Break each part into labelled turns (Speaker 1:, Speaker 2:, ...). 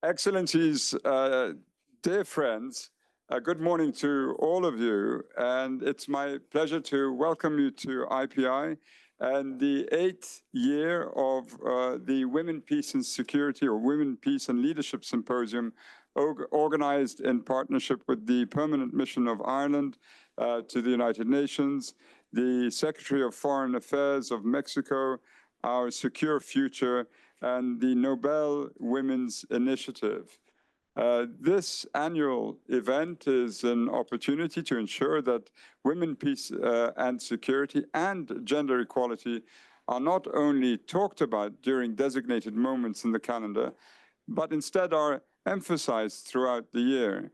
Speaker 1: Excellencies, dear friends, good morning to all of you. And it's my pleasure to welcome you to IPI and the 8th year of the Women, Peace and Security, or Women, Peace and Leadership Symposium, organized in partnership with the Permanent Mission of Ireland to the United Nations, the Secretary of Foreign Affairs of Mexico, our Secure Future, and the Nobel Women's Initiative. This annual event is an opportunity to ensure that women, peace and security and gender equality are not only talked about during designated moments in the calendar, but instead are emphasized throughout the year.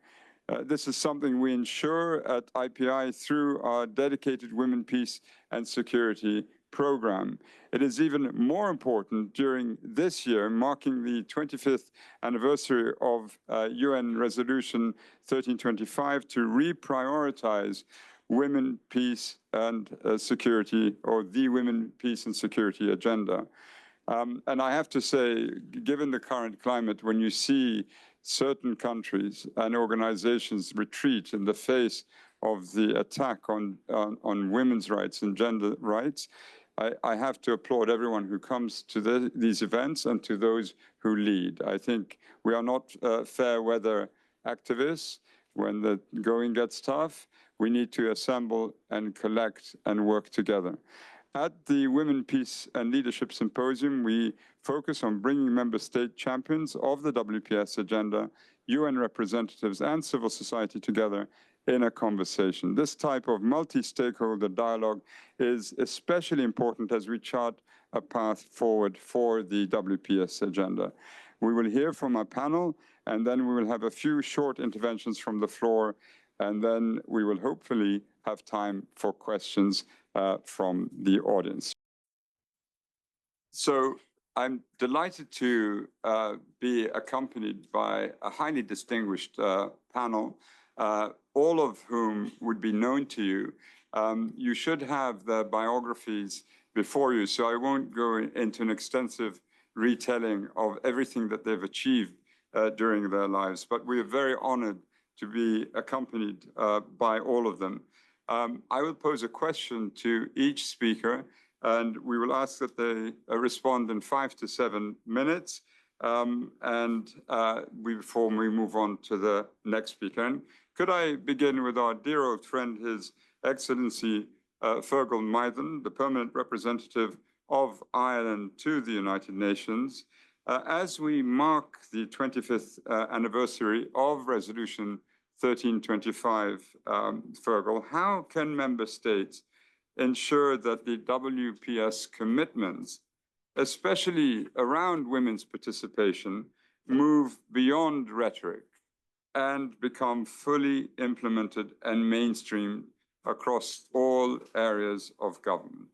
Speaker 1: This is something we ensure at IPI through our dedicated Women, Peace and Security program. It is even more important during this year, marking the 25th anniversary of UN Resolution 1325 to reprioritize women, peace and security, or the Women, Peace and Security agenda. And I have to say, given the current climate, when you see certain countries and organizations retreat in the face of the attack on women's rights and gender rights, I have to applaud everyone who comes to these events and to those who lead. I think we are not fair weather activists. When the going gets tough, we need to assemble and collect and work together. At the Women, Peace and Leadership Symposium, we focus on bringing member state champions of the WPS agenda, UN representatives and civil society together in a conversation. This type of multi-stakeholder dialogue is especially important as we chart a path forward for the WPS agenda. We will hear from our panel, and then we will have a few short interventions from the floor, and then we will hopefully have time for questions from the audience. So I'm delighted to be accompanied by a highly distinguished panel, all of whom would be known to you. You should have their biographies before you, so I won't go into an extensive retelling of everything that they've achieved during their lives, but we are very honored to be accompanied by all of them. I will pose a question to each speaker, and we will ask that they respond in 5 to 7 minutes, before we move on to the next speaker. And could I begin with our dear old friend, His Excellency Fergal Maithen, the Permanent Representative of Ireland to the United Nations. As we mark the 25th anniversary of Resolution 1325, Fergal, how can member states ensure that the WPS commitments, especially around women's participation, move beyond rhetoric and become fully implemented and mainstreamed across all areas of government?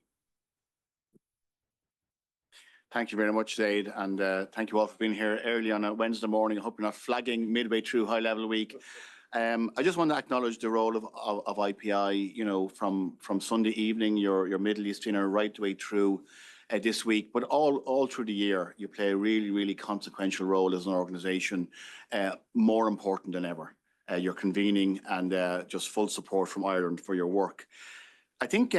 Speaker 2: Thank you very much, Zeid, and thank you all for being here early on a Wednesday morning. I hope you're not flagging midway through high-level week. I just want to acknowledge the role of IPI, you know, from Sunday evening, your Middle East dinner, right the way through this week, but all through the year, you play a really, really consequential role as an organization, more important than ever. You're convening and just full support from Ireland for your work. I think,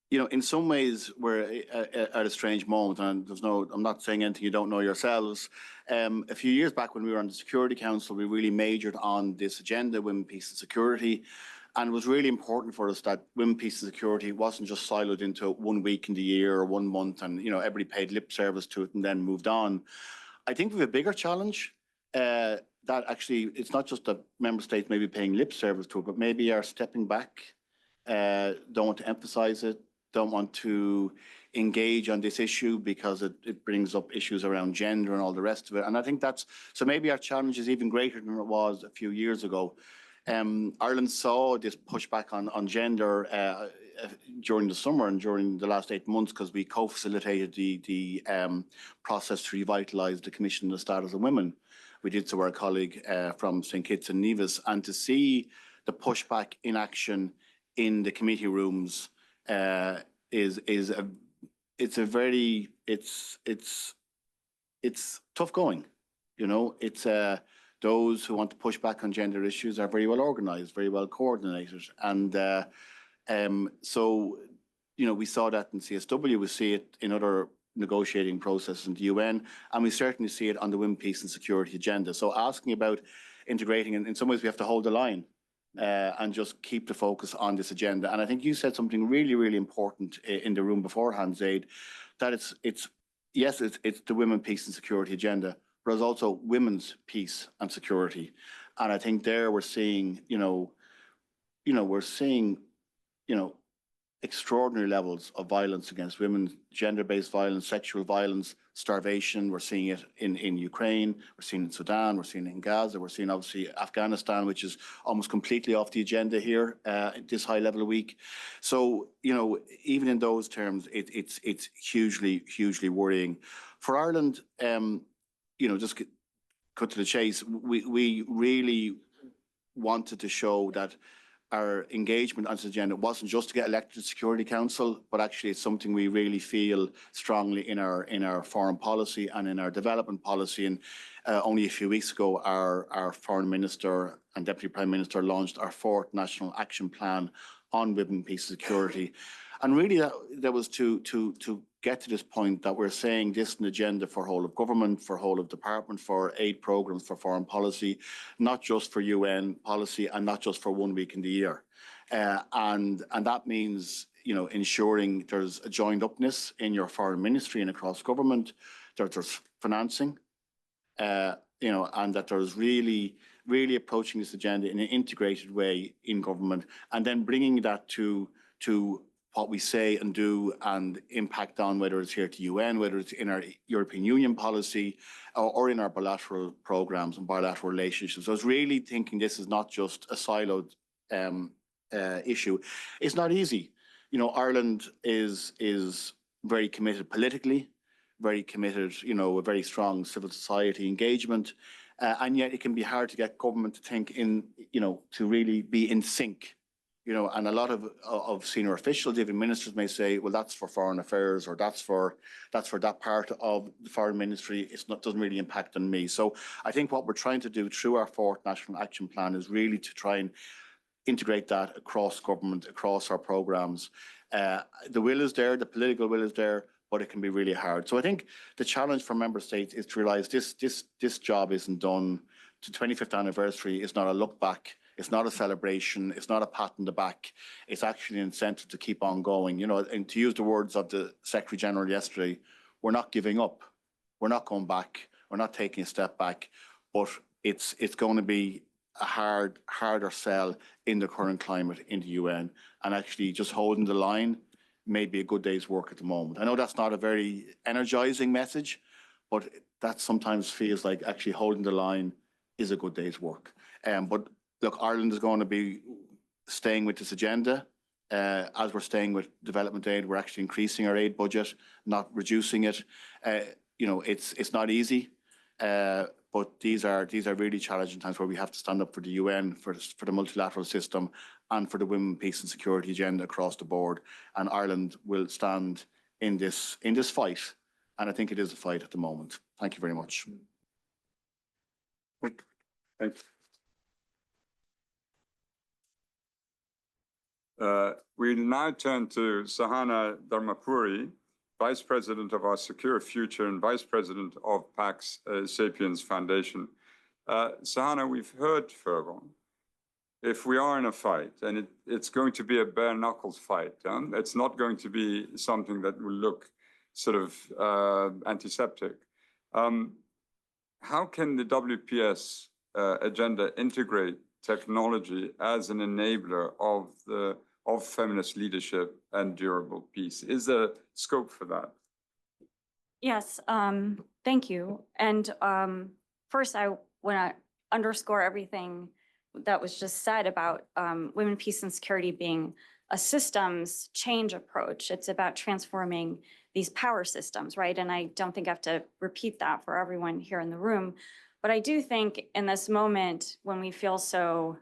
Speaker 2: you know, in some ways we're at a strange moment, and I'm not saying anything you don't know yourselves. A few years back when we were on the Security Council, we really majored on this agenda, women, peace and security. And it was really important for us that women, peace and security wasn't just siloed into 1 week in the year or 1 month and, you know, everybody paid lip service to it and then moved on. I think we have a bigger challenge that actually it's not just that member states may be paying lip service to it, but maybe are stepping back, don't want to emphasize it, don't want to engage on this issue because it brings up issues around gender and all the rest of it. And I think so maybe our challenge is even greater than it was a few years ago. Ireland saw this pushback on gender during the summer and during the last 8 months because we co-facilitated the process to revitalise the Commission on the Status of Women. We did so with our colleague from St Kitts and Nevis, and to see the pushback in action in the committee rooms it's tough going. You know, it's those who want to push back on gender issues are very well organized, very well coordinated. And so, you know, we saw that in CSW, we see it in other negotiating processes in the UN, and we certainly see it on the Women, Peace and Security agenda. So asking about integrating, in some ways we have to hold the line and just keep the focus on this agenda. And I think you said something really, really important in the room beforehand, Zeid, that it's the Women, Peace and Security agenda, but it's also women's peace and security. And I think there we're seeing, extraordinary levels of violence against women, gender-based violence, sexual violence, starvation. We're seeing it in Ukraine, we're seeing it in Sudan, we're seeing it in Gaza, we're seeing obviously Afghanistan, which is almost completely off the agenda here this high level week. So, you know, even in those terms, it's hugely, hugely worrying. For Ireland, you know, just cut to the chase, we really wanted to show that our engagement on this agenda wasn't just to get elected to the Security Council, but actually it's something we really feel strongly in our foreign policy and in our development policy. And only a few weeks ago, our Foreign Minister and Deputy Prime Minister launched our 4th National Action Plan on Women, Peace and Security. And really that was to get to this point that we're saying this is an agenda for whole of government, for whole of department, for aid programs, for foreign policy, not just for UN policy and not just for 1 week in the year. And that means, you know, ensuring there's a joined upness in your foreign ministry and across government, that there's financing, you know, and that there's really approaching this agenda in an integrated way in government, and then bringing that to what we say and do and impact on, whether it's here at the UN, whether it's in our European Union policy or in our bilateral programs and bilateral relationships. So it's really thinking this is not just a siloed issue. It's not easy. You know, Ireland is very committed politically, very committed, you know, a very strong civil society engagement. And yet it can be hard to get government to think in, you know, to really be in sync. You know, and a lot of senior officials, even ministers, may say, well, that's for foreign affairs, or that's for that part of the foreign ministry. Doesn't really impact on me. So I think what we're trying to do through our 4th National Action Plan is really to try and integrate that across government, across our programs. The will is there, the political will is there, but it can be really hard. So I think the challenge for member states is to realise this job isn't done. The 25th anniversary is not a look back. It's not a celebration. It's not a pat on the back. It's actually an incentive to keep on going. You know, and to use the words of the Secretary General yesterday, we're not giving up. We're not going back. We're not taking a step back. But it's going to be a harder sell in the current climate in the UN. And actually just holding the line may be a good day's work at the moment. I know that's not a very energizing message, but that sometimes feels like actually holding the line is a good day's work. But look, Ireland is going to be staying with this agenda. As we're staying with development aid, we're actually increasing our aid budget, not reducing it. You know, it's not easy, but these are really challenging times where we have to stand up for the UN, for the multilateral system, and for the Women, Peace and Security agenda across the board. And Ireland will stand in this fight, and I think it is a fight at the moment. Thank you very much.
Speaker 1: Thanks. We'll now turn to Sahana Dharmapuri, Vice President of our Secure Future and Vice President of Pax Sapiens Foundation. Sahana, we've heard fervor. If we are in a fight, and it's going to be a bare knuckles fight, it's not going to be something that will look sort of antiseptic. How can the WPS agenda integrate technology as an enabler of feminist leadership and durable peace? Is there scope for that?
Speaker 3: Yes, thank you. And first, I want to underscore everything that was just said about women, peace, and security being a systems change approach. It's about transforming these power systems, right? And I don't think I have to repeat that for everyone here in the room. But I do think in this moment, when we feel so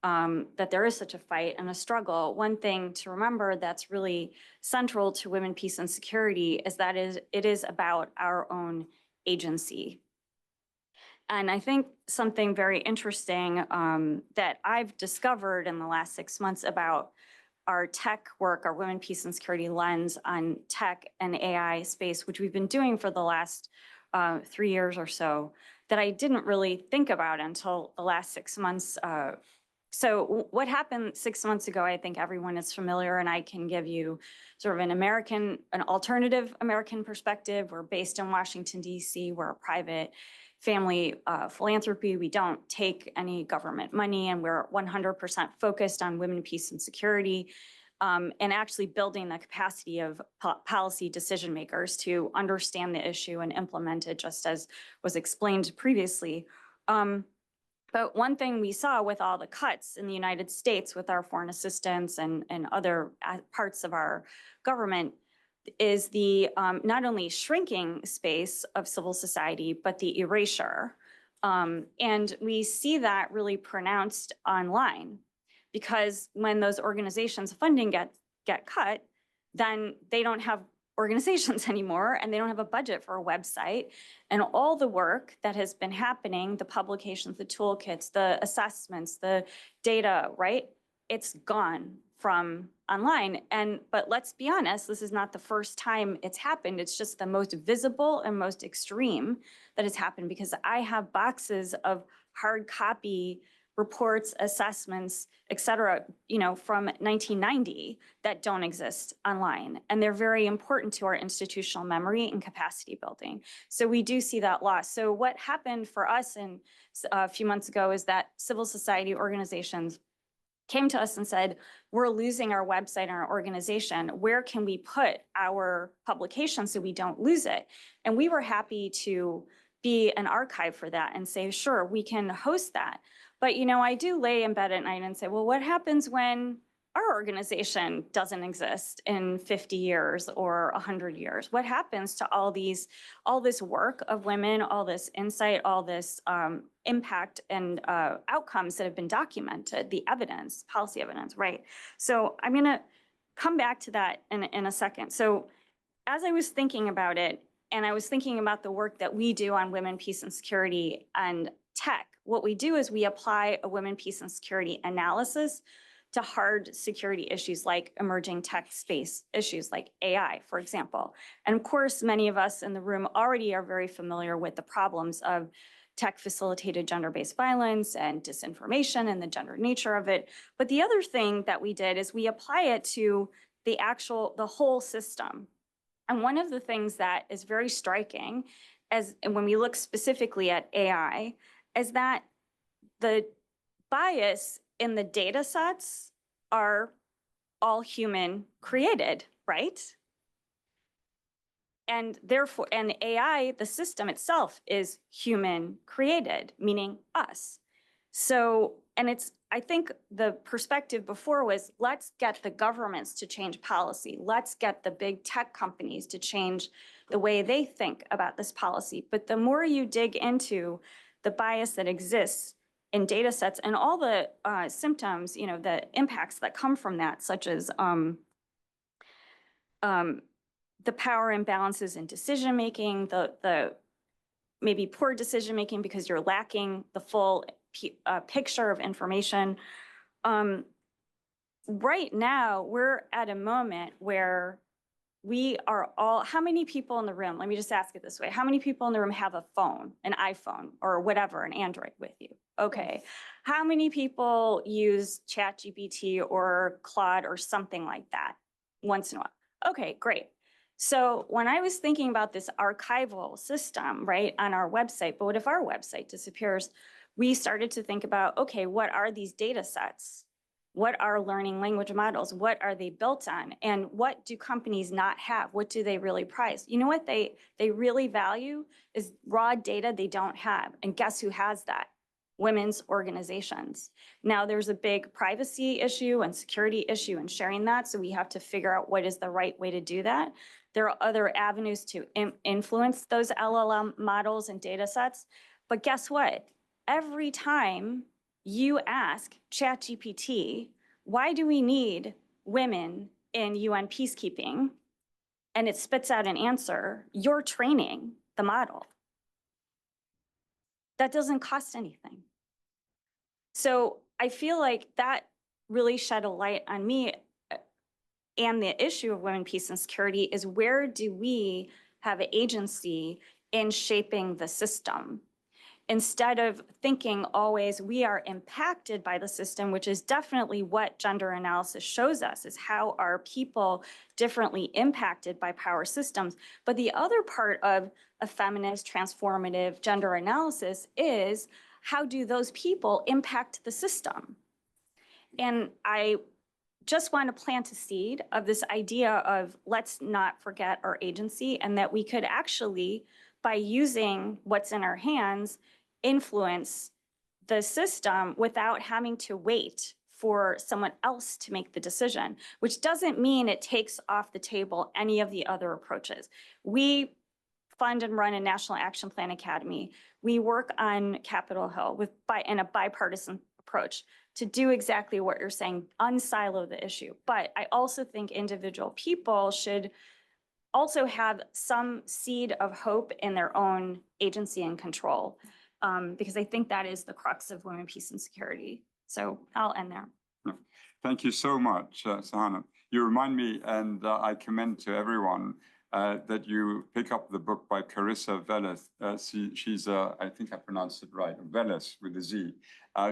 Speaker 3: that there is such a fight and a struggle, one thing to remember that's really central to women, peace, and security is that it is about our own agency. And I think something very interesting that I've discovered in the last 6 months about our tech work, our Women, Peace, and Security lens on tech and AI space, which we've been doing for the last 3 years or so, that I didn't really think about until the last 6 months. So what happened 6 months ago, I think everyone is familiar, and I can give you sort of an alternative American perspective. We're based in Washington, D.C. We're a private family philanthropy. We don't take any government money, and we're 100% focused on women, peace, and security, and actually building the capacity of policy decision makers to understand the issue and implement it, just as was explained previously. But one thing we saw with all the cuts in the United States with our foreign assistance and other parts of our government is the not only shrinking space of civil society, but the erasure. And we see that really pronounced online, because when those organizations' funding get cut, then they don't have organizations anymore, and they don't have a budget for a website. And all the work that has been happening, the publications, the toolkits, the assessments, the data, right? It's gone from online. But let's be honest, this is not the first time it's happened. It's just the most visible and most extreme that has happened, because I have boxes of hard copy reports, assessments, et cetera, from 1990 that don't exist online. And they're very important to our institutional memory and capacity building. So we do see that loss. So what happened for us a few months ago is that civil society organizations came to us and said, we're losing our website and our organization. Where can we put our publication so we don't lose it? And we were happy to be an archive for that and say, sure, we can host that. But, I do lay in bed at night and say, well, what happens when our organization doesn't exist in 50 years or 100 years? What happens to all this work of women, all this insight, all this impact and outcomes that have been documented, the evidence, policy evidence, right? So I'm going to come back to that in a second. So as I was thinking about it, and I was thinking about the work that we do on women, peace, and security and tech, what we do is we apply a women, peace, and security analysis to hard security issues like emerging tech space issues like AI, for example. And of course, many of us in the room already are very familiar with the problems of tech-facilitated gender-based violence and disinformation and the gender nature of it. But the other thing that we did is we apply it to the whole system. And one of the things that is very striking, and when we look specifically at AI, is that the bias in the data sets are all human created, right? And therefore, and AI, the system itself, is human created, meaning us. So, and I think the perspective before was, let's get the governments to change policy. Let's get the big tech companies to change the way they think about this policy. But the more you dig into the bias that exists in data sets and all the symptoms, the impacts that come from that, such as the power imbalances in decision-making, the maybe poor decision-making because you're lacking the full picture of information. Right now, we're at a moment where we are all, how many people in the room, let me just ask it this way, how many people in the room have a phone, an iPhone or whatever, an Android with you? Okay. How many people use ChatGPT or Claude or something like that once in a while? Okay, great. So when I was thinking about this archival system, right, on our website, but what if our website disappears? We started to think about, okay, what are these data sets? What are learning language models? What are they built on? And what do companies not have? What do they really prize? You know what they really value is raw data they don't have. And guess who has that? Women's organizations. Now there's a big privacy issue and security issue in sharing that. So we have to figure out what is the right way to do that. There are other avenues to influence those LLM models and data sets. But guess what? Every time you ask ChatGPT, why do we need women in UN peacekeeping? And it spits out an answer, you're training the model. that doesn't cost anything. So I feel like that really shed a light on me and the issue of women, peace, and security is where do we have agency in shaping the system? Instead of thinking always we are impacted by the system, which is definitely what gender analysis shows us, is how are people differently impacted by power systems. But the other part of a feminist transformative gender analysis is how do those people impact the system? And I just want to plant a seed of this idea of let's not forget our agency, and that we could actually, by using what's in our hands, influence the system without having to wait for someone else to make the decision, which doesn't mean it takes off the table any of the other approaches. We fund and run a National Action Plan Academy. We work on Capitol Hill in a bipartisan approach to do exactly what you're saying, unsilo the issue. But I also think individual people should also have some seed of hope in their own agency and control, because I think that is the crux of women, peace, and security. So I'll end there.
Speaker 1: Thank you so much, Sahana. You remind me, and I commend to everyone that you pick up the book by Carissa Vélez. She's, I think I pronounced it right, Vélez with a Z.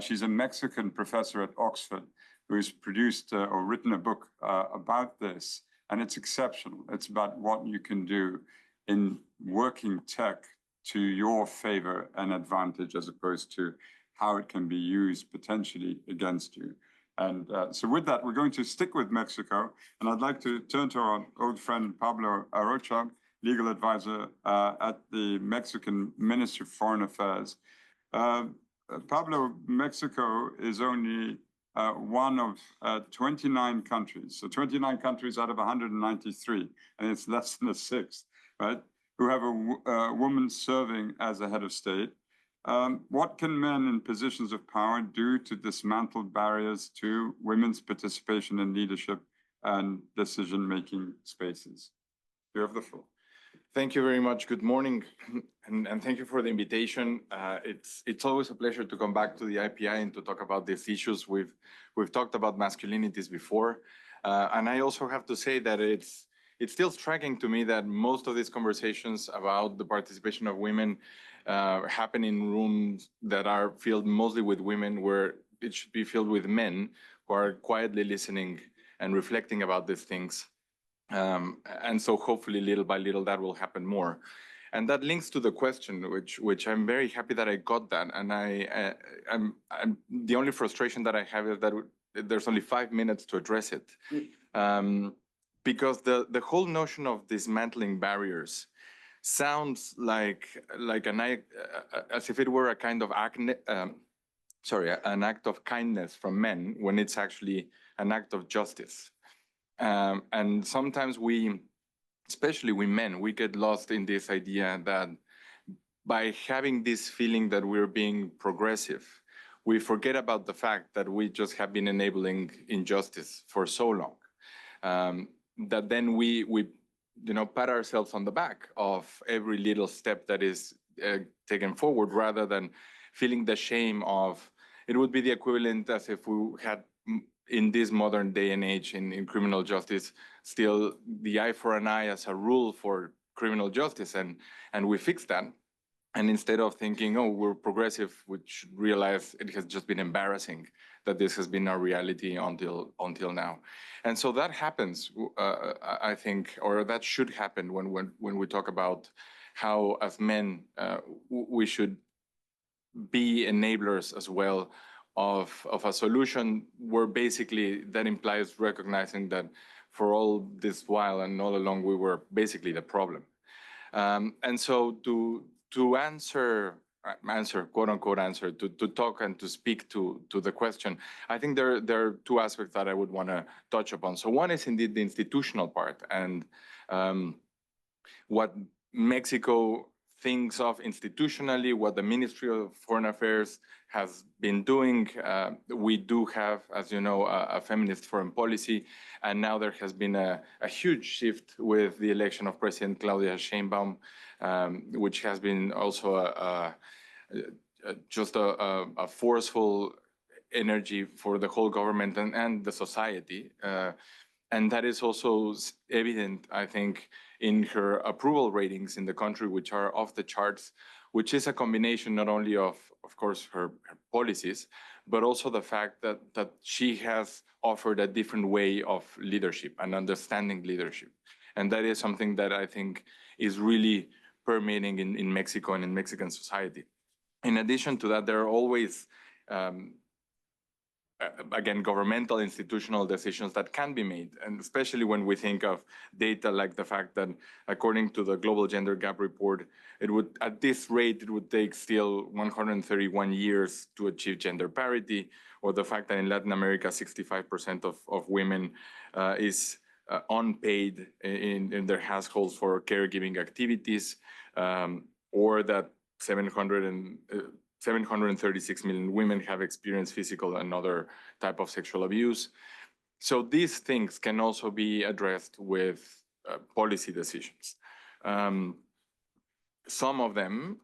Speaker 1: She's a Mexican professor at Oxford who's produced or written a book about this, and it's exceptional. It's about what you can do in working tech to your favor and advantage, as opposed to how it can be used potentially against you. And so with that, we're going to stick with Mexico. And I'd like to turn to our old friend, Pablo Arocha, legal advisor at the Mexican Ministry of Foreign Affairs. Pablo, Mexico is only one of 29 countries. So 29 countries out of 193, and it's less than a sixth, right? Who have a woman serving as a head of state. What can men in positions of power do to dismantle barriers to women's participation in leadership and decision-making spaces? You have the floor.
Speaker 4: Thank you very much. Good morning, and thank you for the invitation. It's always a pleasure to come back to the IPI and to talk about these issues. We've talked about masculinities before, and I also have to say that it's still striking to me that most of these conversations about the participation of women happen in rooms that are filled mostly with women, where it should be filled with men who are quietly listening and reflecting about these things. And so hopefully little by little that will happen more. And that links to the question, which I'm very happy that I got that. And I'm the only frustration that I have is that there's only 5 minutes to address it. Because the whole notion of dismantling barriers sounds like as if it were a kind of an act of kindness from men, when it's actually an act of justice. And sometimes especially we men, we get lost in this idea that by having this feeling that we're being progressive, we forget about the fact that we just have been enabling injustice for so long. That then we pat ourselves on the back of every little step that is taken forward, rather than feeling the shame of, it would be the equivalent as if we had, in this modern day and age in criminal justice, still the eye for an eye as a rule for criminal justice, and we fix that. And instead of thinking, oh, we're progressive, we should realize it has just been embarrassing that this has been our reality until now. And so that happens, I think, or that should happen when we talk about how, as men, we should be enablers as well of a solution, where basically that implies recognizing that for all this while and all along we were basically the problem. And so to answer, quote unquote answer, to talk and to speak to the question, I think there are two aspects that I would want to touch upon. So one is indeed the institutional part, and what Mexico thinks of institutionally, what the Ministry of Foreign Affairs has been doing. We do have, as you know, a feminist foreign policy, and now there has been a huge shift with the election of President Claudia Sheinbaum, which has been also just a forceful energy for the whole government and the society. And that is also evident, I think, in her approval ratings in the country, which are off the charts, which is a combination not only of course, her policies, but also the fact that she has offered a different way of leadership and understanding leadership. And that is something that I think is really permeating in Mexico and in Mexican society. In addition to that, there are always, again, governmental institutional decisions that can be made. And especially when we think of data like the fact that according to the Global Gender Gap Report, it would, at this rate, it would take still 131 years to achieve gender parity, or the fact that in Latin America, 65% of women is unpaid in their households for caregiving activities, or that 736 million women have experienced physical and other type of sexual abuse. So these things can also be addressed with policy decisions. Some of them,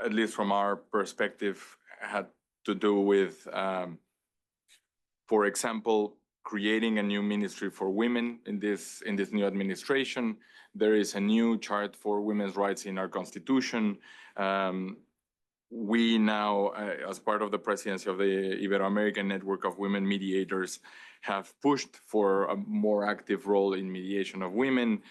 Speaker 4: at least from our perspective, had to do with, for example, creating a new ministry for women in this new administration. There is a new chart for women's rights in our constitution. We now, as part of the presidency of the Ibero-American Network of Women Mediators, have pushed for a more active role in mediation of women.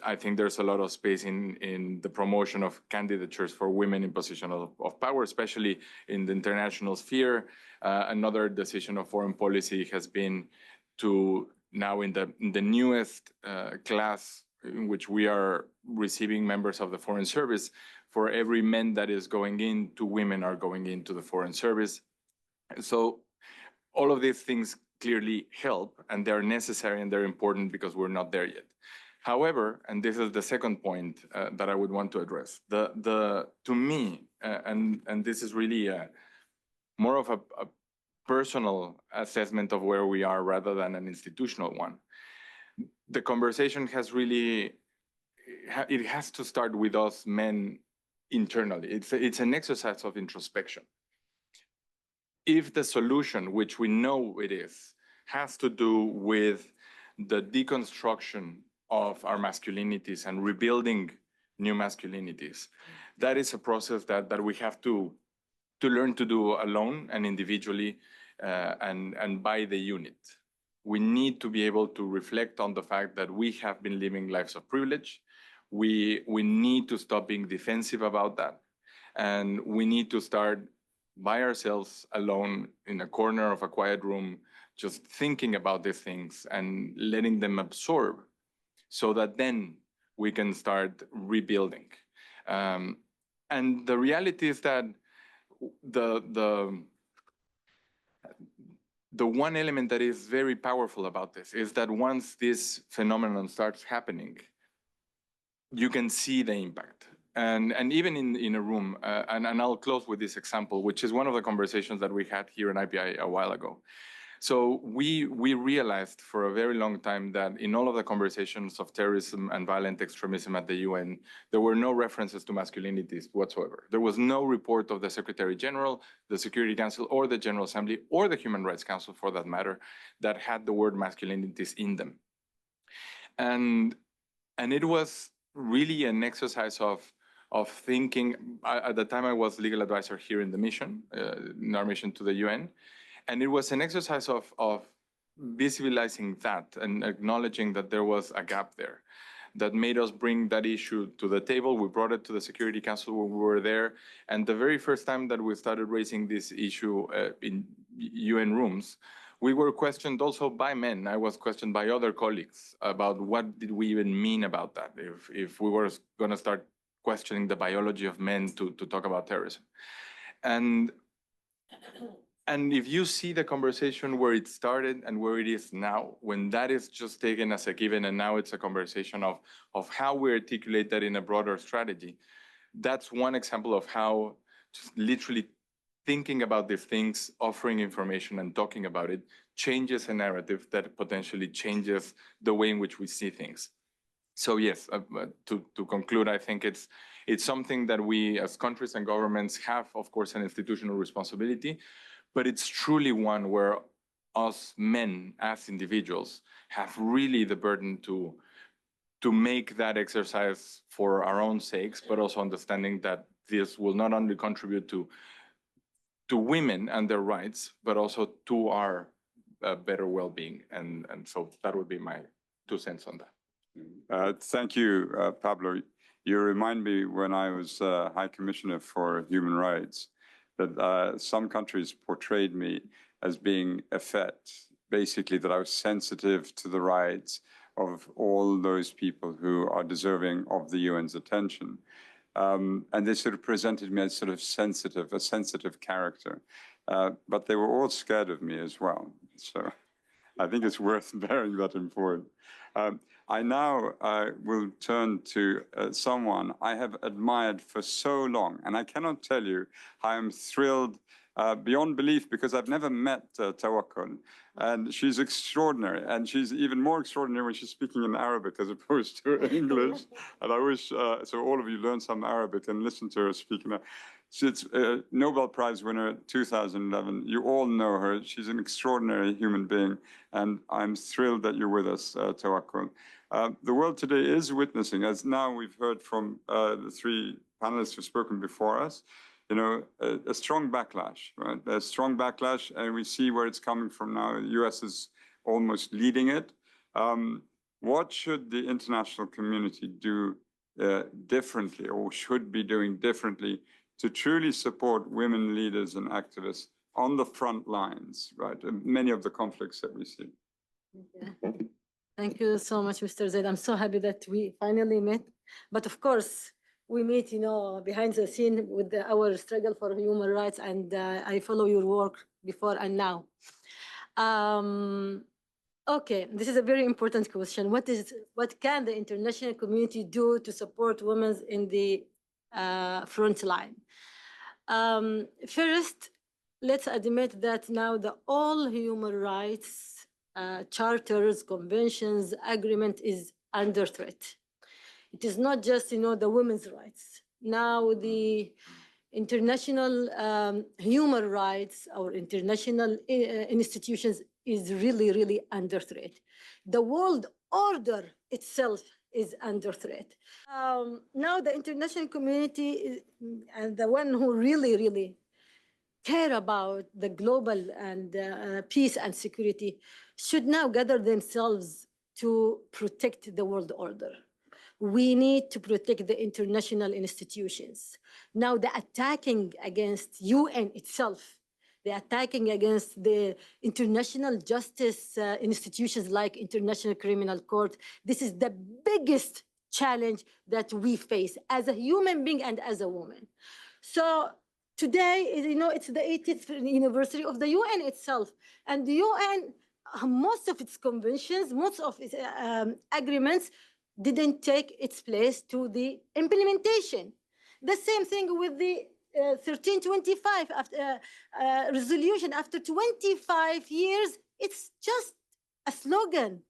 Speaker 4: I think there's a lot of space in the promotion of candidatures for women in positions of power, especially in the international sphere. Another decision of foreign policy has been to now in the newest class in which we are receiving members of the Foreign Service, for every man that is going in, 2 women are going into the Foreign Service. So all of these things clearly help, and they're necessary and they're important because we're not there yet. However, and this is the second point that I would want to address, to me, and this is really more of a personal assessment of where we are rather than an institutional one. The conversation has really, it has to start with us men internally. It's an exercise of introspection. If the solution, which we know it is, has to do with the deconstruction of our masculinities and rebuilding new masculinities, that is a process that we have to learn to do alone and individually and by the unit. We need to be able to reflect on the fact that we have been living lives of privilege. We need to stop being defensive about that. And we need to start by ourselves alone in a corner of a quiet room, just thinking about these things and letting them absorb so that then we can start rebuilding. And the reality is that the one element that is very powerful about this is that once this phenomenon starts happening, you can see the impact. And even in a room, and I'll close with this example, which is one of the conversations that we had here in IPI a while ago. So we realized for a very long time that in all of the conversations of terrorism and violent extremism at the UN, there were no references to masculinities whatsoever. There was no report of the Secretary General, the Security Council, or the General Assembly, or the Human Rights Council for that matter, that had the word masculinities in them. And it was really an exercise of thinking. At the time I was legal advisor here in the mission, in our mission to the UN. And it was an exercise of visualizing that and acknowledging that there was a gap there that made us bring that issue to the table. We brought it to the Security Council when we were there. And the very first time that we started raising this issue in UN rooms, we were questioned also by men. I was questioned by other colleagues about what did we even mean about that, if we were going to start questioning the biology of men to talk about terrorism. And if you see the conversation where it started and where it is now, when that is just taken as a given and now it's a conversation of how we articulate that in a broader strategy, that's one example of how just literally thinking about these things, offering information and talking about it changes a narrative that potentially changes the way in which we see things. So yes, to conclude, I think it's something that we as countries and governments have, of course, an institutional responsibility, but it's truly one where us men as individuals have really the burden to make that exercise for our own sakes, but also understanding that this will not only contribute to women and their rights, but also to our better well-being. And so that would be my 2 cents on that.
Speaker 1: Thank you, Pablo. You remind me when I was High Commissioner for Human Rights that some countries portrayed me as being effete, basically that I was sensitive to the rights of all those people who are deserving of the UN's attention. And they sort of presented me as sort of a sensitive character. But they were all scared of me as well. So I think it's worth bearing that in mind. I now will turn to someone I have admired for so long, and I cannot tell you how I'm thrilled beyond belief because I've never met Tawakkul, and she's extraordinary, and she's even more extraordinary when she's speaking in Arabic as opposed to English. And I wish so all of you learn some Arabic and listen to her speaking. She's a Nobel Prize winner 2011. You all know her. She's an extraordinary human being, and I'm thrilled that you're with us, Tawakkul. The world today is witnessing, as now we've heard from the 3 panelists who've spoken before us, you know, a strong backlash, right? A strong backlash, and we see where it's coming from now. The US is almost leading it. What should the international community do differently, or should be doing differently, to truly support women leaders and activists on the front lines, right? And many of the conflicts that we see.
Speaker 5: Yeah. Thank you so much, Mr. Zeid. I'm so happy that we finally met. But of course, we meet, you know, behind the scene with our struggle for human rights, and I follow your work before and now. Okay, this is a very important question. What can the international community do to support women in the front line? First, let's admit that now all human rights charters, conventions, agreement is under threat. It is not just, you know, the women's rights. Now the international human rights, our international institutions is really, really under threat. The world order itself is under threat. Now the international community is, and the one who really, really care about the global and peace and security should now gather themselves to protect the world order. We need to protect the international institutions. Now the attacking against UN itself, the attacking against the international justice institutions like International Criminal Court, this is the biggest challenge that we face as a human being and as a woman. So today, you know, it's the 80th anniversary of the UN itself. And the UN, most of its conventions, most of its agreements didn't take its place to the implementation. The same thing with the 1325 resolution. After 25 years, it's just a slogan.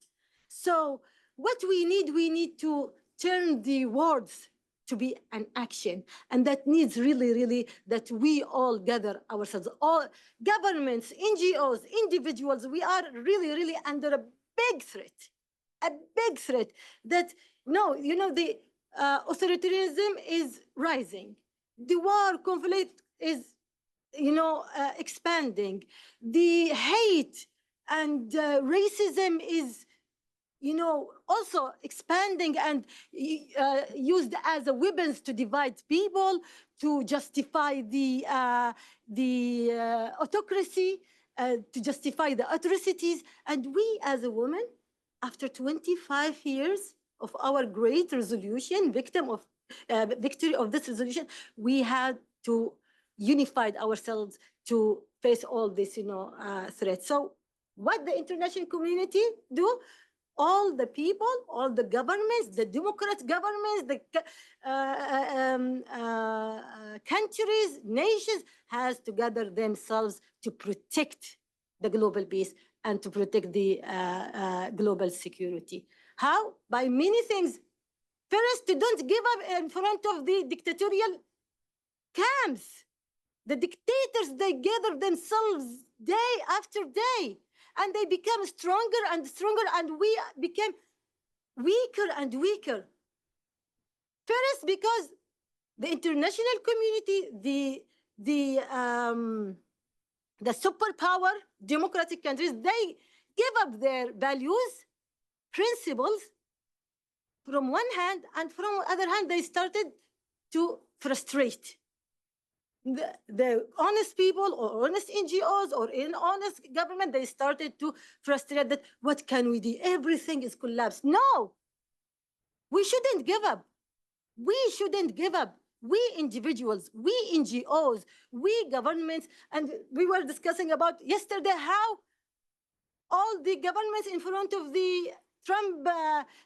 Speaker 5: So what we need to turn the words to be an action. And that needs really, really that we all gather ourselves, all governments, NGOs, individuals, we are really, really under a big threat that, no, you know, the authoritarianism is rising. The war conflict is, you know, expanding. The hate and racism is, you know, also expanding and used as a weapons to divide people, to justify the autocracy, to justify the atrocities. And we as a woman, after 25 years of our great resolution, victory of this resolution, we had to unify ourselves to face all this, you know, threats. So what the international community do? All the people, all the governments, the democratic governments, the countries, nations, has to gather themselves to protect the global peace and to protect the global security. How? By many things. First, don't give up in front of the dictatorial camps. The dictators, they gather themselves day after day, and they become stronger and stronger, and we became weaker and weaker. First, because the international community, the superpower democratic countries, they give up their values, principles from one hand, and from the other hand, they started to frustrate the honest people or honest NGOs or in honest government. They started to frustrate that what can we do? Everything is collapsed. No, we shouldn't give up. We shouldn't give up. We individuals, we NGOs, we governments, and we were discussing about yesterday how all the governments in front of the Trump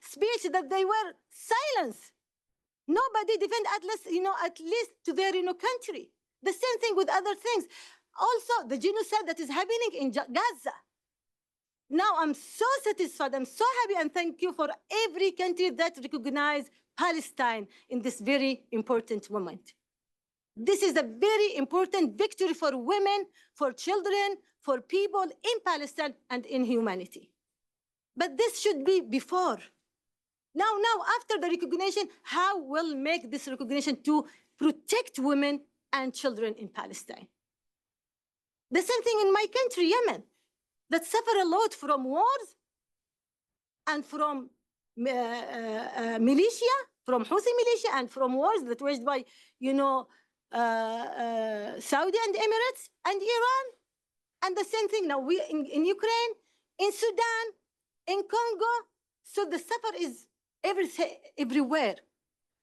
Speaker 5: speech that they were silenced. Nobody defend at least to their country. The same thing with other things. Also, the genocide that is happening in Gaza. Now I'm so satisfied, I'm so happy, and thank you for every country that recognized Palestine in this very important moment. This is a very important victory for women, for children, for people in Palestine and in humanity. But this should be before. Now, after the recognition, how we'll make this recognition to protect women and children in Palestine? The same thing in my country, Yemen, that suffer a lot from wars and from militia, from Houthi militia, and from wars that waged by, Saudi and Emirates and Iran. And the same thing now in Ukraine, in Sudan, in Congo. So the suffer is everywhere.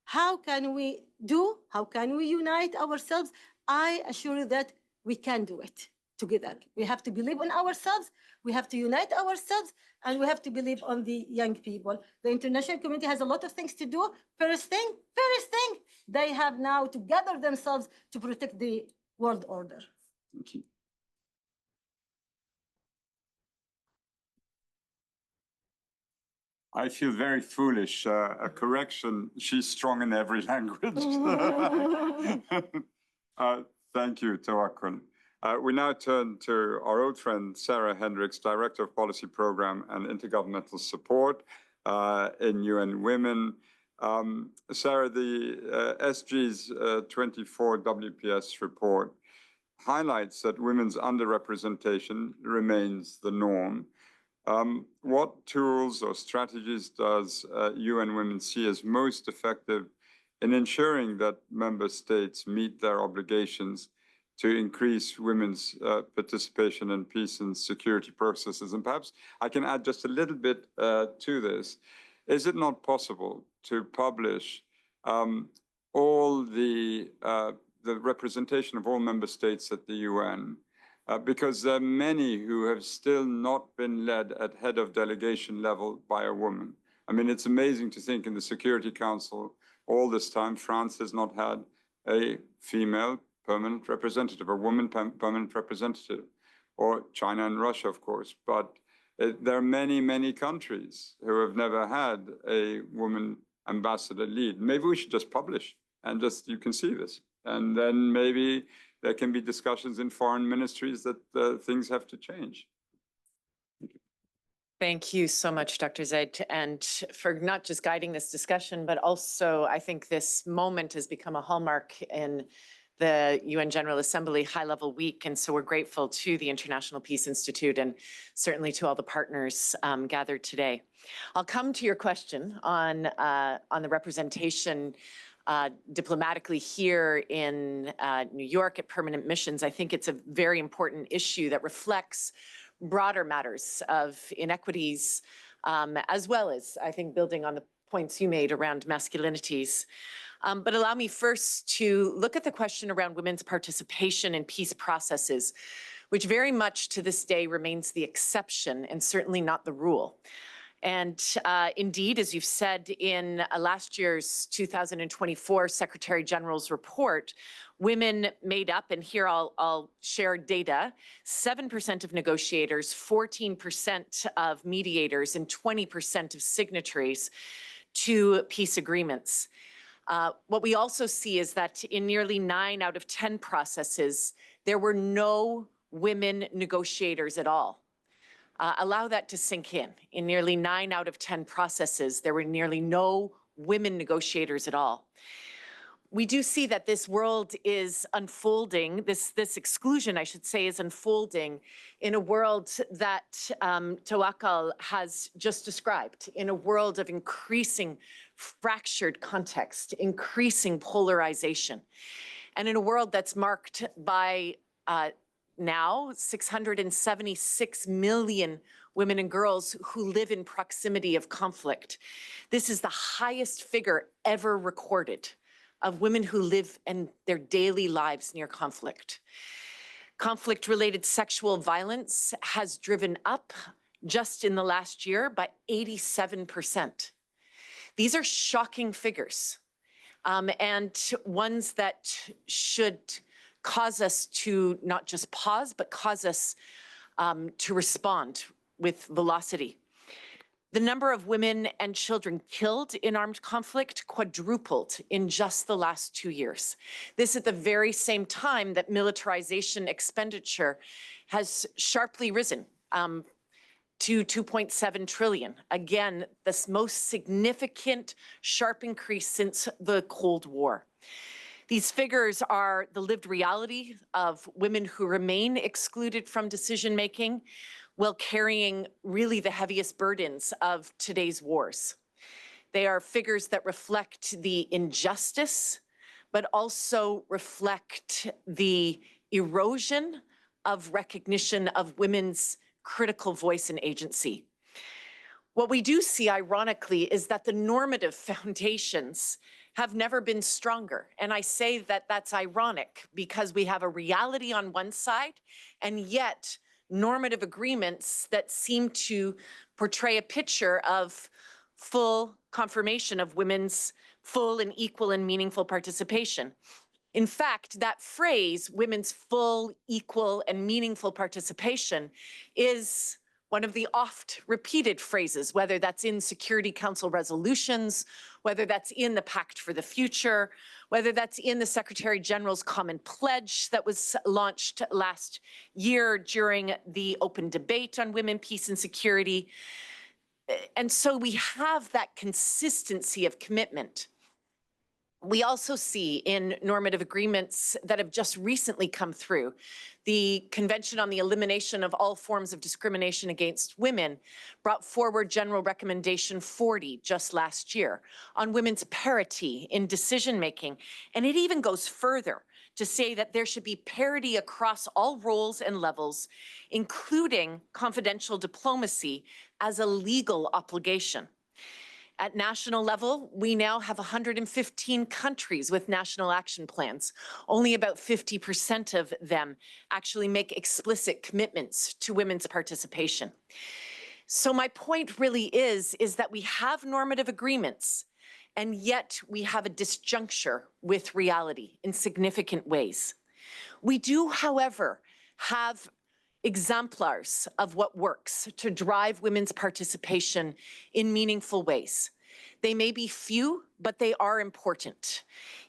Speaker 5: How can we do? How can we unite ourselves? I assure you that we can do it together. We have to believe in ourselves. We have to unite ourselves, and we have to believe on the young people. The international community has a lot of things to do. First thing, they have now to gather themselves to protect the world order.
Speaker 1: Thank you. I feel very foolish. A correction, she's strong in every language. Thank you, Tawakkul. We now turn to our old friend, Sarah Hendricks, Director of Policy Program and Intergovernmental Support in UN Women. Sarah, the SG's 24 WPS report highlights that women's underrepresentation remains the norm. What tools or strategies does UN Women see as most effective in ensuring that member states meet their obligations to increase women's participation in peace and security processes? And perhaps I can add just a little bit to this. Is it not possible to publish all the representation of all member states at the UN? Because there are many who have still not been led at head of delegation level by a woman. I mean, it's amazing to think in the Security Council, all this time, France has not had a female permanent representative, a woman permanent representative, or China and Russia, of course. But there are many, many countries who have never had a woman ambassador lead. Maybe we should just publish and just, you can see this. And then maybe there can be discussions in foreign ministries that things have to change.
Speaker 6: Thank you so much, Dr. Zeid, and for not just guiding this discussion, but also I think this moment has become a hallmark in the UN General Assembly High-Level Week, and so we're grateful to the International Peace Institute and certainly to all the partners gathered today. I'll come to your question on the representation diplomatically here in New York at permanent missions. I think it's a very important issue that reflects broader matters of inequities, as well as, I think, building on the points you made around masculinities. But allow me first to look at the question around women's participation in peace processes, which very much to this day remains the exception and certainly not the rule. And indeed, as you've said in last year's 2024 Secretary General's report, women made up, and here I'll share data, 7% of negotiators, 14% of mediators, and 20% of signatories to peace agreements. What we also see is that in nearly 9 out of 10 processes, there were no women negotiators at all. Allow that to sink in. In nearly 9 out of 10 processes, there were nearly no women negotiators at all. We do see that this world is unfolding, this exclusion, I should say, is unfolding in a world that Tawakkal has just described, in a world of increasing fractured context, increasing polarization, and in a world that's marked by now 676 million women and girls who live in proximity of conflict. This is the highest figure ever recorded of women who live in their daily lives near conflict. Conflict-related sexual violence has driven up just in the last year by 87%. These are shocking figures, and ones that should cause us to not just pause, but cause us to respond with velocity. The number of women and children killed in armed conflict quadrupled in just the last 2 years. This at the very same time that militarization expenditure has sharply risen to 2.7 trillion. Again, the most significant sharp increase since the Cold War. These figures are the lived reality of women who remain excluded from decision-making while carrying really the heaviest burdens of today's wars. They are figures that reflect the injustice, but also reflect the erosion of recognition of women's critical voice and agency. What we do see, ironically, is that the normative foundations have never been stronger. And I say that that's ironic because we have a reality on one side, and yet normative agreements that seem to portray a picture of full confirmation of women's full and equal and meaningful participation. In fact, that phrase, women's full, equal, and meaningful participation, is one of the oft repeated phrases, whether that's in Security Council resolutions, whether that's in the Pact for the Future, whether that's in the Secretary General's Common Pledge that was launched last year during the open debate on women, peace, and security. And so we have that consistency of commitment. We also see in normative agreements that have just recently come through, the Convention on the Elimination of All Forms of Discrimination Against Women brought forward General Recommendation 40 just last year on women's parity in decision-making. And it even goes further to say that there should be parity across all roles and levels, including confidential diplomacy as a legal obligation. At national level, we now have 115 countries with national action plans. Only about 50% of them actually make explicit commitments to women's participation. So my point really is that we have normative agreements, and yet we have a disjuncture with reality in significant ways. We do, however, have exemplars of what works to drive women's participation in meaningful ways. They may be few, but they are important.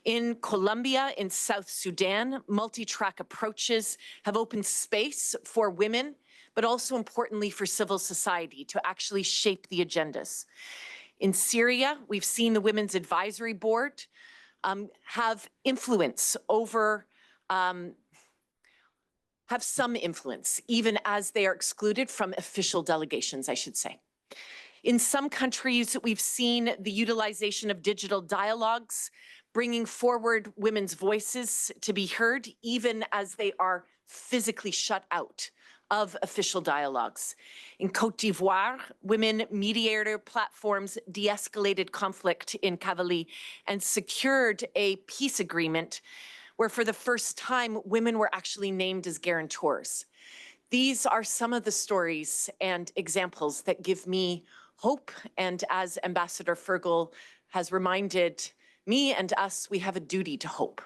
Speaker 6: In Colombia, in South Sudan, multi-track approaches have opened space for women, but also importantly for civil society to actually shape the agendas. In Syria, we've seen the Women's Advisory Board have influence over have some influence, even as they are excluded from official delegations, I should say. In some countries, we've seen the utilization of digital dialogues, bringing forward women's voices to be heard, even as they are physically shut out of official dialogues. In Côte d'Ivoire, women mediator platforms de-escalated conflict in Cavally and secured a peace agreement where for the first time, women were actually named as guarantors. These are some of the stories and examples that give me hope. And as Ambassador Fergal has reminded me and us, we have a duty to hope.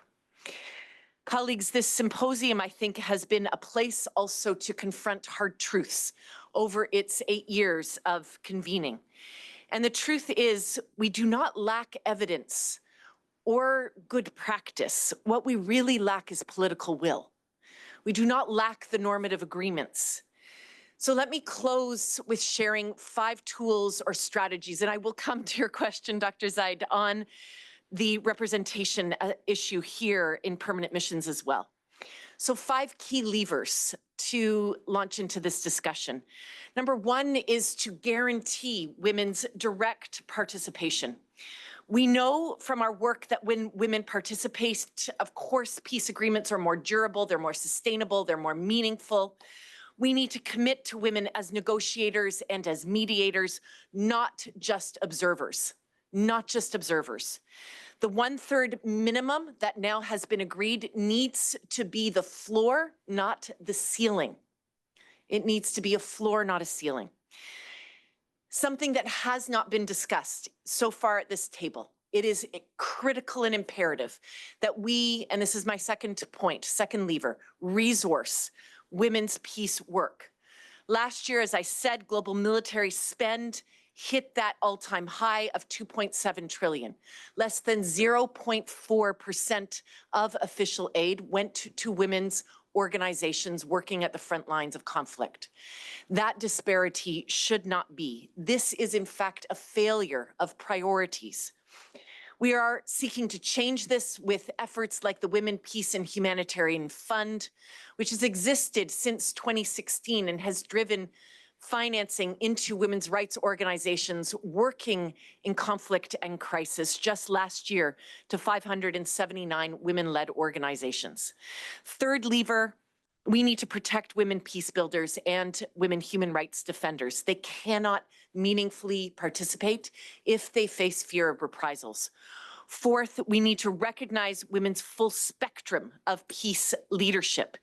Speaker 6: Colleagues, this symposium, I think, has been a place also to confront hard truths over its 8 years of convening. And the truth is, we do not lack evidence or good practice. What we really lack is political will. We do not lack the normative agreements. So let me close with sharing 5 tools or strategies, and I will come to your question, Dr. Zeid, on the representation issue here in permanent missions as well. So 5 key levers to launch into this discussion. Number 1 is to guarantee women's direct participation. We know from our work that when women participate, of course, peace agreements are more durable, they're more sustainable, they're more meaningful. We need to commit to women as negotiators and as mediators, not just observers, not just observers. The 1/3 minimum that now has been agreed needs to be the floor, not the ceiling. It needs to be a floor, not a ceiling. Something that has not been discussed so far at this table. It is critical and imperative that we, and this is my second point, second lever, resource women's peace work. Last year, as I said, global military spend hit that all-time high of 2.7 trillion. Less than 0.4% of official aid went to women's organizations working at the front lines of conflict. That disparity should not be. This is, in fact, a failure of priorities. We are seeking to change this with efforts like the Women, Peace and Humanitarian Fund, which has existed since 2016 and has driven financing into women's rights organizations working in conflict and crisis just last year to 579 women-led organizations. Third lever, we need to protect women peace builders and women human rights defenders. They cannot meaningfully participate if they face fear of reprisals. Fourth, we need to recognize women's full spectrum of peace leadership.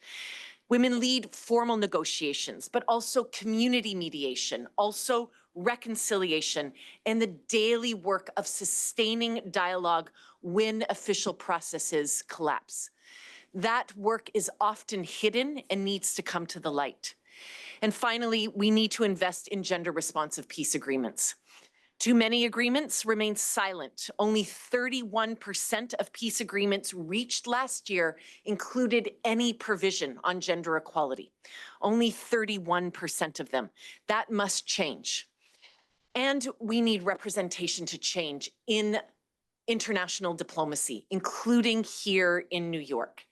Speaker 6: Women lead formal negotiations, but also community mediation, also reconciliation, and the daily work of sustaining dialogue when official processes collapse. That work is often hidden and needs to come to the light. And finally, we need to invest in gender-responsive peace agreements. Too many agreements remain silent. Only 31% of peace agreements reached last year included any provision on gender equality. Only 31% of them. That must change. And we need representation to change in international diplomacy, including here in New York.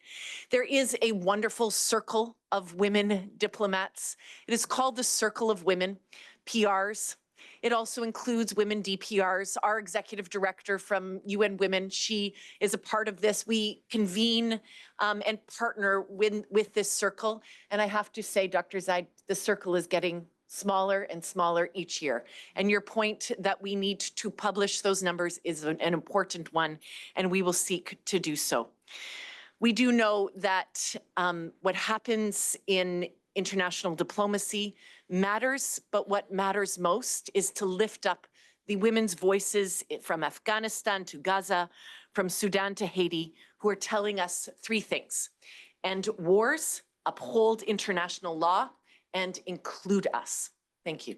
Speaker 6: There is a wonderful circle of women diplomats. It is called the Circle of Women, PRs. It also includes women DPRs. Our executive director from UN Women, she is a part of this. We convene and partner with this circle. And I have to say, Dr. Zeid, the circle is getting smaller and smaller each year. And your point that we need to publish those numbers is an important one, and we will seek to do so. We do know that what happens in international diplomacy matters, but what matters most is to lift up the women's voices from Afghanistan to Gaza, from Sudan to Haiti, who are telling us 3 things: end wars, uphold international law, and include us. Thank you.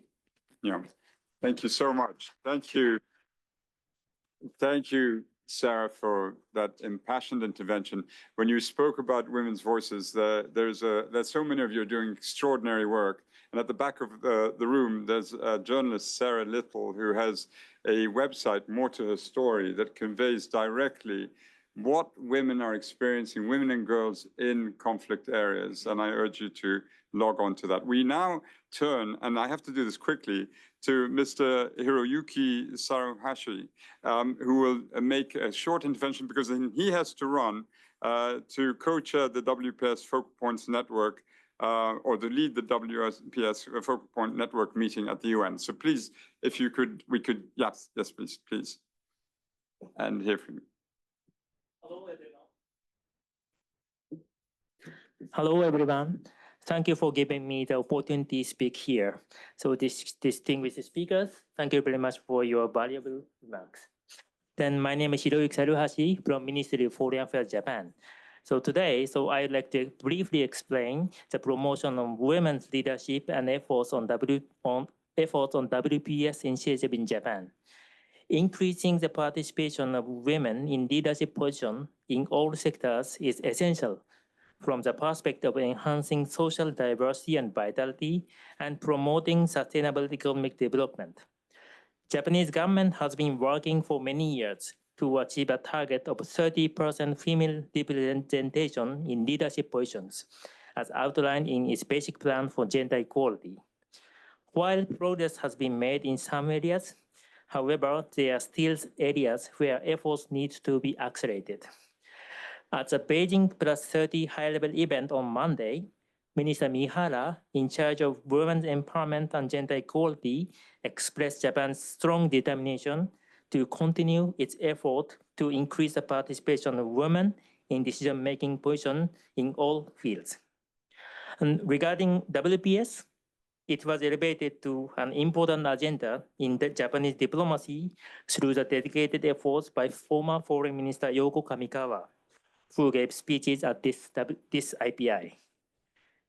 Speaker 1: Yeah, thank you so much. Thank you. Thank you, Sarah, for that impassioned intervention. When you spoke about women's voices, there's so many of you are doing extraordinary work. And at the back of the room, there's a journalist, Sarah Little, who has a website, More to Her Story, that conveys directly what women are experiencing, women and girls in conflict areas. And I urge you to log on to that. We now turn, and I have to do this quickly, to Mr. Hiroyuki Saruhashi, who will make a short intervention because then he has to run to co-chair the WPS Focal Points Network or to lead the WPS Focal Point Network meeting at the UN. So please, if you could, yes, please, and hear from you.
Speaker 7: Hello, everyone. Thank you for giving me the opportunity to speak here. So distinguished speakers, thank you very much for your valuable remarks. Then my name is Hiroyuki Saruhashi from Ministry of Foreign Affairs, Japan. So today, I'd like to briefly explain the promotion of women's leadership and efforts on efforts on WPS initiative in Japan. Increasing the participation of women in leadership positions in all sectors is essential from the perspective of enhancing social diversity and vitality and promoting sustainable economic development. Japanese government has been working for many years to achieve a target of 30% female representation in leadership positions, as outlined in its basic plan for gender equality. While progress has been made in some areas, however, there are still areas where efforts need to be accelerated. At the Beijing Plus 30 high-level event on Monday, Minister Mihara, in charge of women's empowerment and gender equality, expressed Japan's strong determination to continue its effort to increase the participation of women in decision-making positions in all fields. And regarding WPS, it was elevated to an important agenda in the Japanese diplomacy through the dedicated efforts by former Foreign Minister Yoko Kamikawa, who gave speeches at this IPI.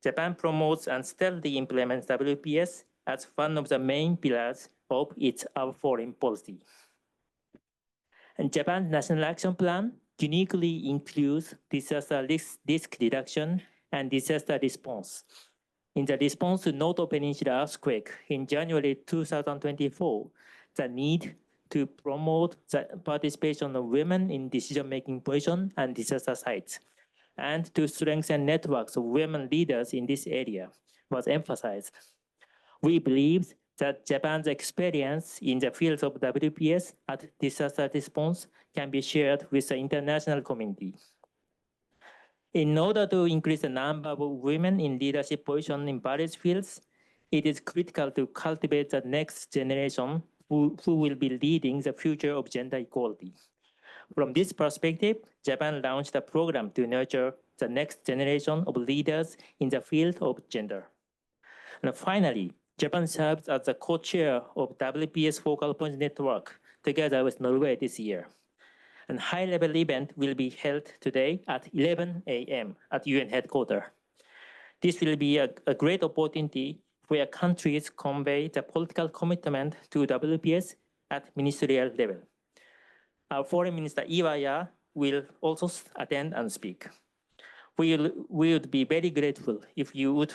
Speaker 7: Japan promotes and steadily implements WPS as one of the main pillars of its foreign policy. And Japan's National Action Plan uniquely includes disaster risk reduction and disaster response. In the response to Noto Peninsula earthquake in January 2024, the need to promote the participation of women in decision-making positions and disaster sites, and to strengthen networks of women leaders in this area was emphasized. We believe that Japan's experience in the field of WPS at disaster response can be shared with the international community. In order to increase the number of women in leadership positions in various fields, it is critical to cultivate the next generation who will be leading the future of gender equality. From this perspective, Japan launched a program to nurture the next generation of leaders in the field of gender. And finally, Japan serves as the co-chair of WPS Focal Point Network together with Norway this year. A high-level event will be held today at 11 a.m. at UN headquarters. This will be a great opportunity where countries convey the political commitment to WPS at ministerial level. Our Foreign Minister Iwaya will also attend and speak. We would be very grateful if you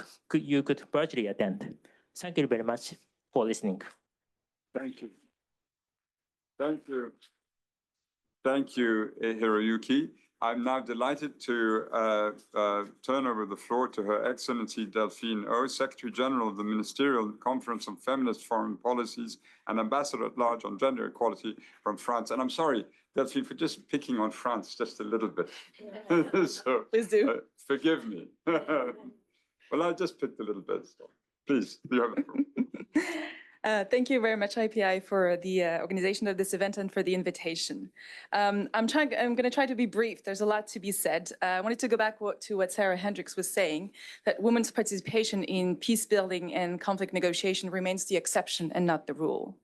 Speaker 7: could virtually attend. Thank you very much for listening.
Speaker 1: Thank you. Thank you. Thank you, Hiroyuki. I'm now delighted to turn over the floor to Her Excellency Delphine O, Secretary General of the Ministerial Conference on Feminist Foreign Policies and Ambassador at Large on Gender Equality from France. And I'm sorry, Delphine, for just picking on France just a little bit. So,
Speaker 8: please do.
Speaker 1: Forgive me. Well, I just picked a little bit. So please, you have the floor.
Speaker 8: Thank you very much, IPI, for the organization of this event and for the invitation. I'm going to try to be brief. There's a lot to be said. I wanted to go back to what Sarah Hendricks was saying, that women's participation in peace building and conflict negotiation remains the exception and not the rule.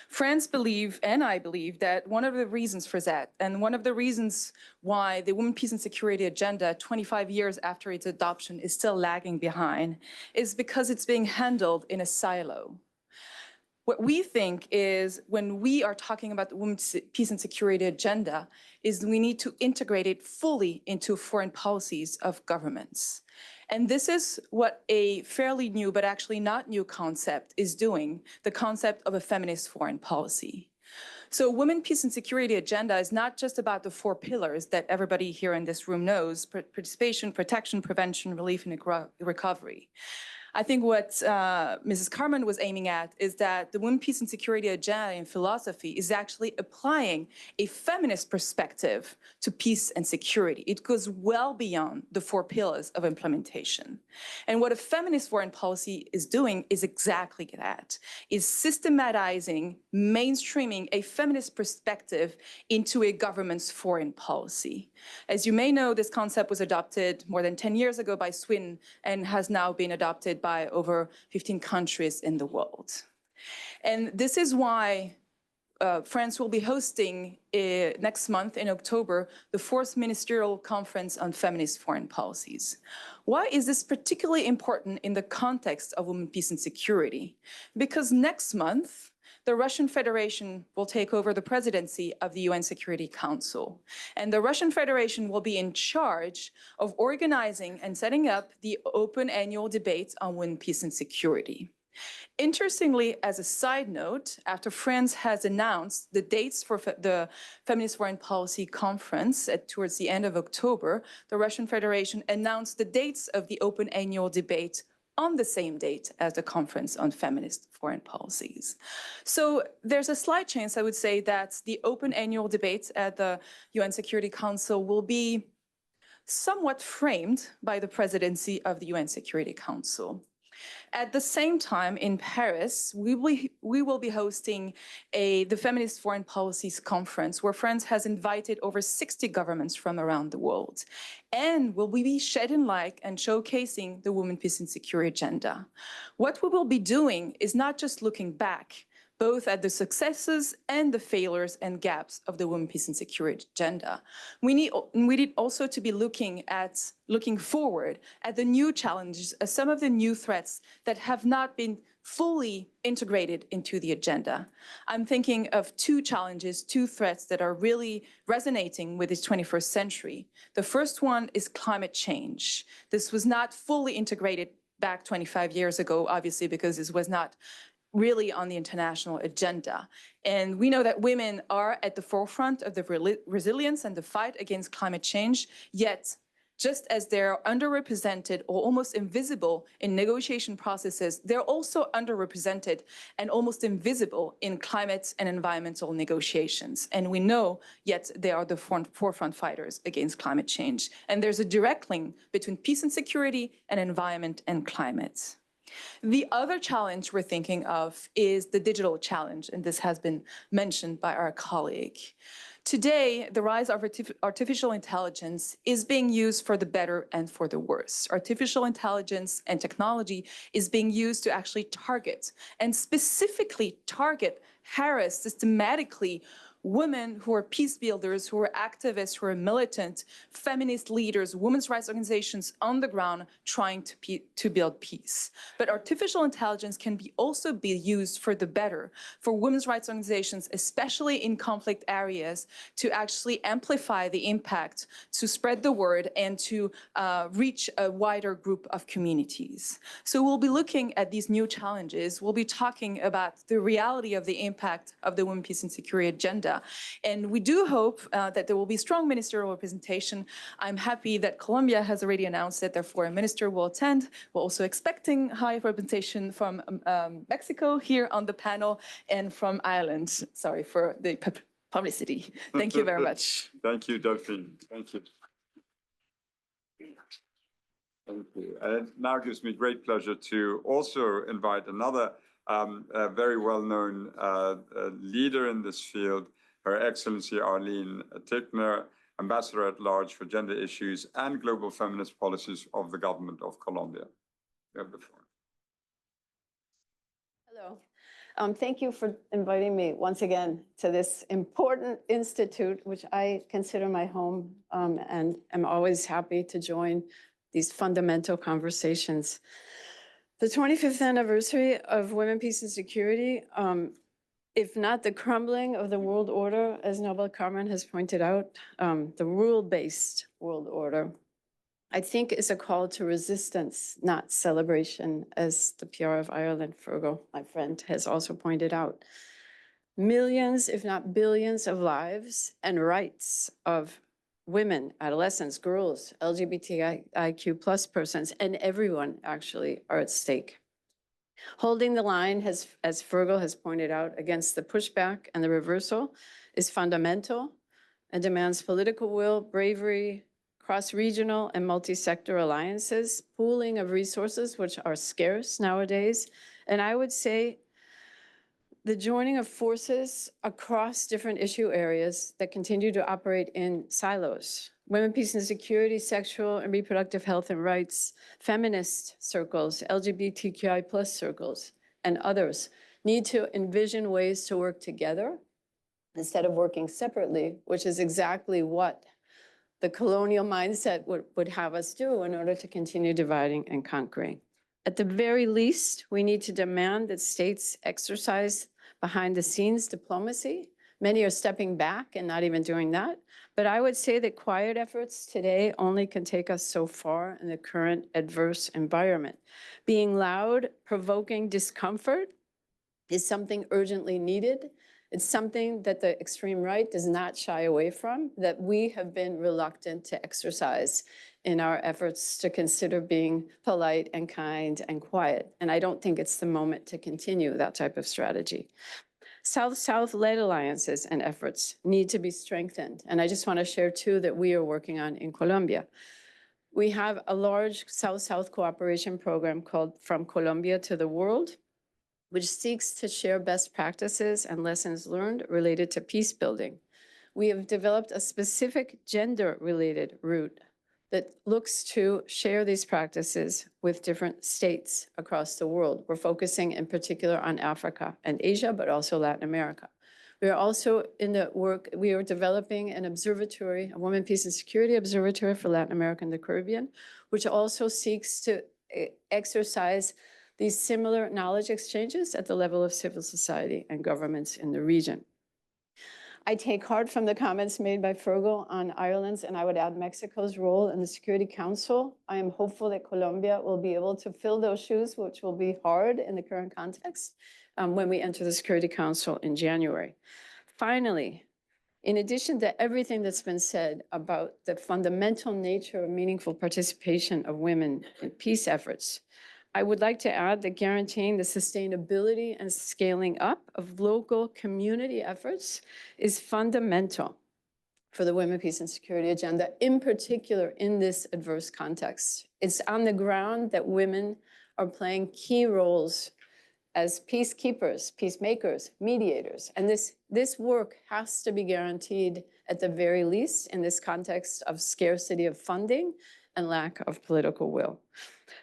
Speaker 8: France believe, and I believe, that one of the reasons for that, and one of the reasons why the Women, Peace and Security agenda 25 years after its adoption is still lagging behind, is because it's being handled in a silo. What we think is, when we are talking about the Women's Peace and Security agenda, is we need to integrate it fully into foreign policies of governments. And this is what a fairly new, but actually not new concept is doing, the concept of a feminist foreign policy. So Women, Peace and Security agenda is not just about the 4 pillars that everybody here in this room knows: participation, protection, prevention, relief, and recovery. I think what Mrs. Carmen was aiming at is that the Women, Peace and Security agenda in philosophy is actually applying a feminist perspective to peace and security. It goes well beyond the 4 pillars of implementation. And what a feminist foreign policy is doing is exactly that, is systematizing, mainstreaming a feminist perspective into a government's foreign policy. As you may know, this concept was adopted more than 10 years ago by Sweden and has now been adopted by over 15 countries in the world. And this is why France will be hosting next month in October the 4th Ministerial Conference on Feminist Foreign Policies. Why is this particularly important in the context of women, peace, and security? Because next month, the Russian Federation will take over the presidency of the UN Security Council. And the Russian Federation will be in charge of organizing and setting up the open annual debate on women, peace, and security. Interestingly, as a side note, after France has announced the dates for the Feminist Foreign Policy Conference towards the end of October, the Russian Federation announced the dates of the open annual debate on the same date as the Conference on Feminist Foreign Policies. So there's a slight chance, I would say, that the open annual debate at the UN Security Council will be somewhat framed by the presidency of the UN Security Council. At the same time, in Paris, we will be hosting the Feminist Foreign Policies Conference, where France has invited over 60 governments from around the world. And will we be shedding light and showcasing the Women, Peace, and Security agenda. What we will be doing is not just looking back, both at the successes and the failures and gaps of the Women, Peace, and Security agenda. We need also to be looking forward at the new challenges, some of the new threats that have not been fully integrated into the agenda. I'm thinking of two challenges, two threats that are really resonating with this 21st century. The first one is climate change. This was not fully integrated back 25 years ago, obviously, because this was not really on the international agenda. And we know that women are at the forefront of the resilience and the fight against climate change, yet just as they're underrepresented or almost invisible in negotiation processes, they're also underrepresented and almost invisible in climate and environmental negotiations. And we know, yet they are the forefront fighters against climate change. And there's a direct link between peace and security and environment and climate. The other challenge we're thinking of is the digital challenge, and this has been mentioned by our colleague. Today, the rise of artificial intelligence is being used for the better and for the worse. Artificial intelligence and technology is being used to actually target, and specifically target, harass systematically women who are peace builders, who are activists, who are militant, feminist leaders, women's rights organizations on the ground trying to build peace. But artificial intelligence can also be used for the better, for women's rights organizations, especially in conflict areas, to actually amplify the impact, to spread the word, and to reach a wider group of communities. So we'll be looking at these new challenges. We'll be talking about the reality of the impact of the Women, Peace, and Security agenda. And we do hope that there will be strong ministerial representation. I'm happy that Colombia has already announced that their foreign minister will attend. We're also expecting high representation from Mexico here on the panel and from Ireland. Sorry for the publicity. Thank you very much.
Speaker 1: Thank you, Delphine. Thank you. Thank you. And it now gives me great pleasure to also invite another very well-known leader in this field, Her Excellency Arlene Tickner, Ambassador at Large for Gender Issues and Global Feminist Policies of the Government of Colombia. You have the floor.
Speaker 9: Hello. Thank you for inviting me once again to this important institute, which I consider my home, and am always happy to join these fundamental conversations. The 25th anniversary of Women, Peace, and Security, if not the crumbling of the world order, as Nobel Carmen has pointed out, the rule-based world order, I think is a call to resistance, not celebration, as the PR of Ireland, Fergal, my friend, has also pointed out. Millions, if not billions, of lives and rights of women, adolescents, girls, LGBTIQ plus persons, and everyone actually are at stake. Holding the line, as Fergal has pointed out, against the pushback and the reversal is fundamental and demands political will, bravery, cross-regional and multi-sector alliances, pooling of resources, which are scarce nowadays, and I would say the joining of forces across different issue areas that continue to operate in silos. Women, peace, and security, sexual and reproductive health and rights, feminist circles, LGBTQI plus circles, and others need to envision ways to work together instead of working separately, which is exactly what the colonial mindset would have us do in order to continue dividing and conquering. At the very least, we need to demand that states exercise behind the scenes diplomacy. Many are stepping back and not even doing that. But I would say that quiet efforts today only can take us so far in the current adverse environment. Being loud, provoking discomfort is something urgently needed. It's something that the extreme right does not shy away from, that we have been reluctant to exercise in our efforts to consider being polite and kind and quiet. And I don't think it's the moment to continue that type of strategy. South-South-led alliances and efforts need to be strengthened. And I just want to share two that we are working on in Colombia. We have a large South-South cooperation program called From Colombia to the World, which seeks to share best practices and lessons learned related to peace building. We have developed a specific gender-related route that looks to share these practices with different states across the world. We're focusing in particular on Africa and Asia, but also Latin America. We are also in the work, we are developing an observatory, a Women, Peace and Security Observatory for Latin America and the Caribbean, which also seeks to exercise these similar knowledge exchanges at the level of civil society and governments in the region. I take heart from the comments made by Fergal on Ireland's, and I would add Mexico's role in the Security Council. I am hopeful that Colombia will be able to fill those shoes, which will be hard in the current context, when we enter the Security Council in January. Finally, in addition to everything that's been said about the fundamental nature of meaningful participation of women in peace efforts, I would like to add that guaranteeing the sustainability and scaling up of local community efforts is fundamental for the Women, Peace and Security agenda, in particular in this adverse context. It's on the ground that women are playing key roles as peacekeepers, peacemakers, mediators. And this work has to be guaranteed at the very least in this context of scarcity of funding and lack of political will.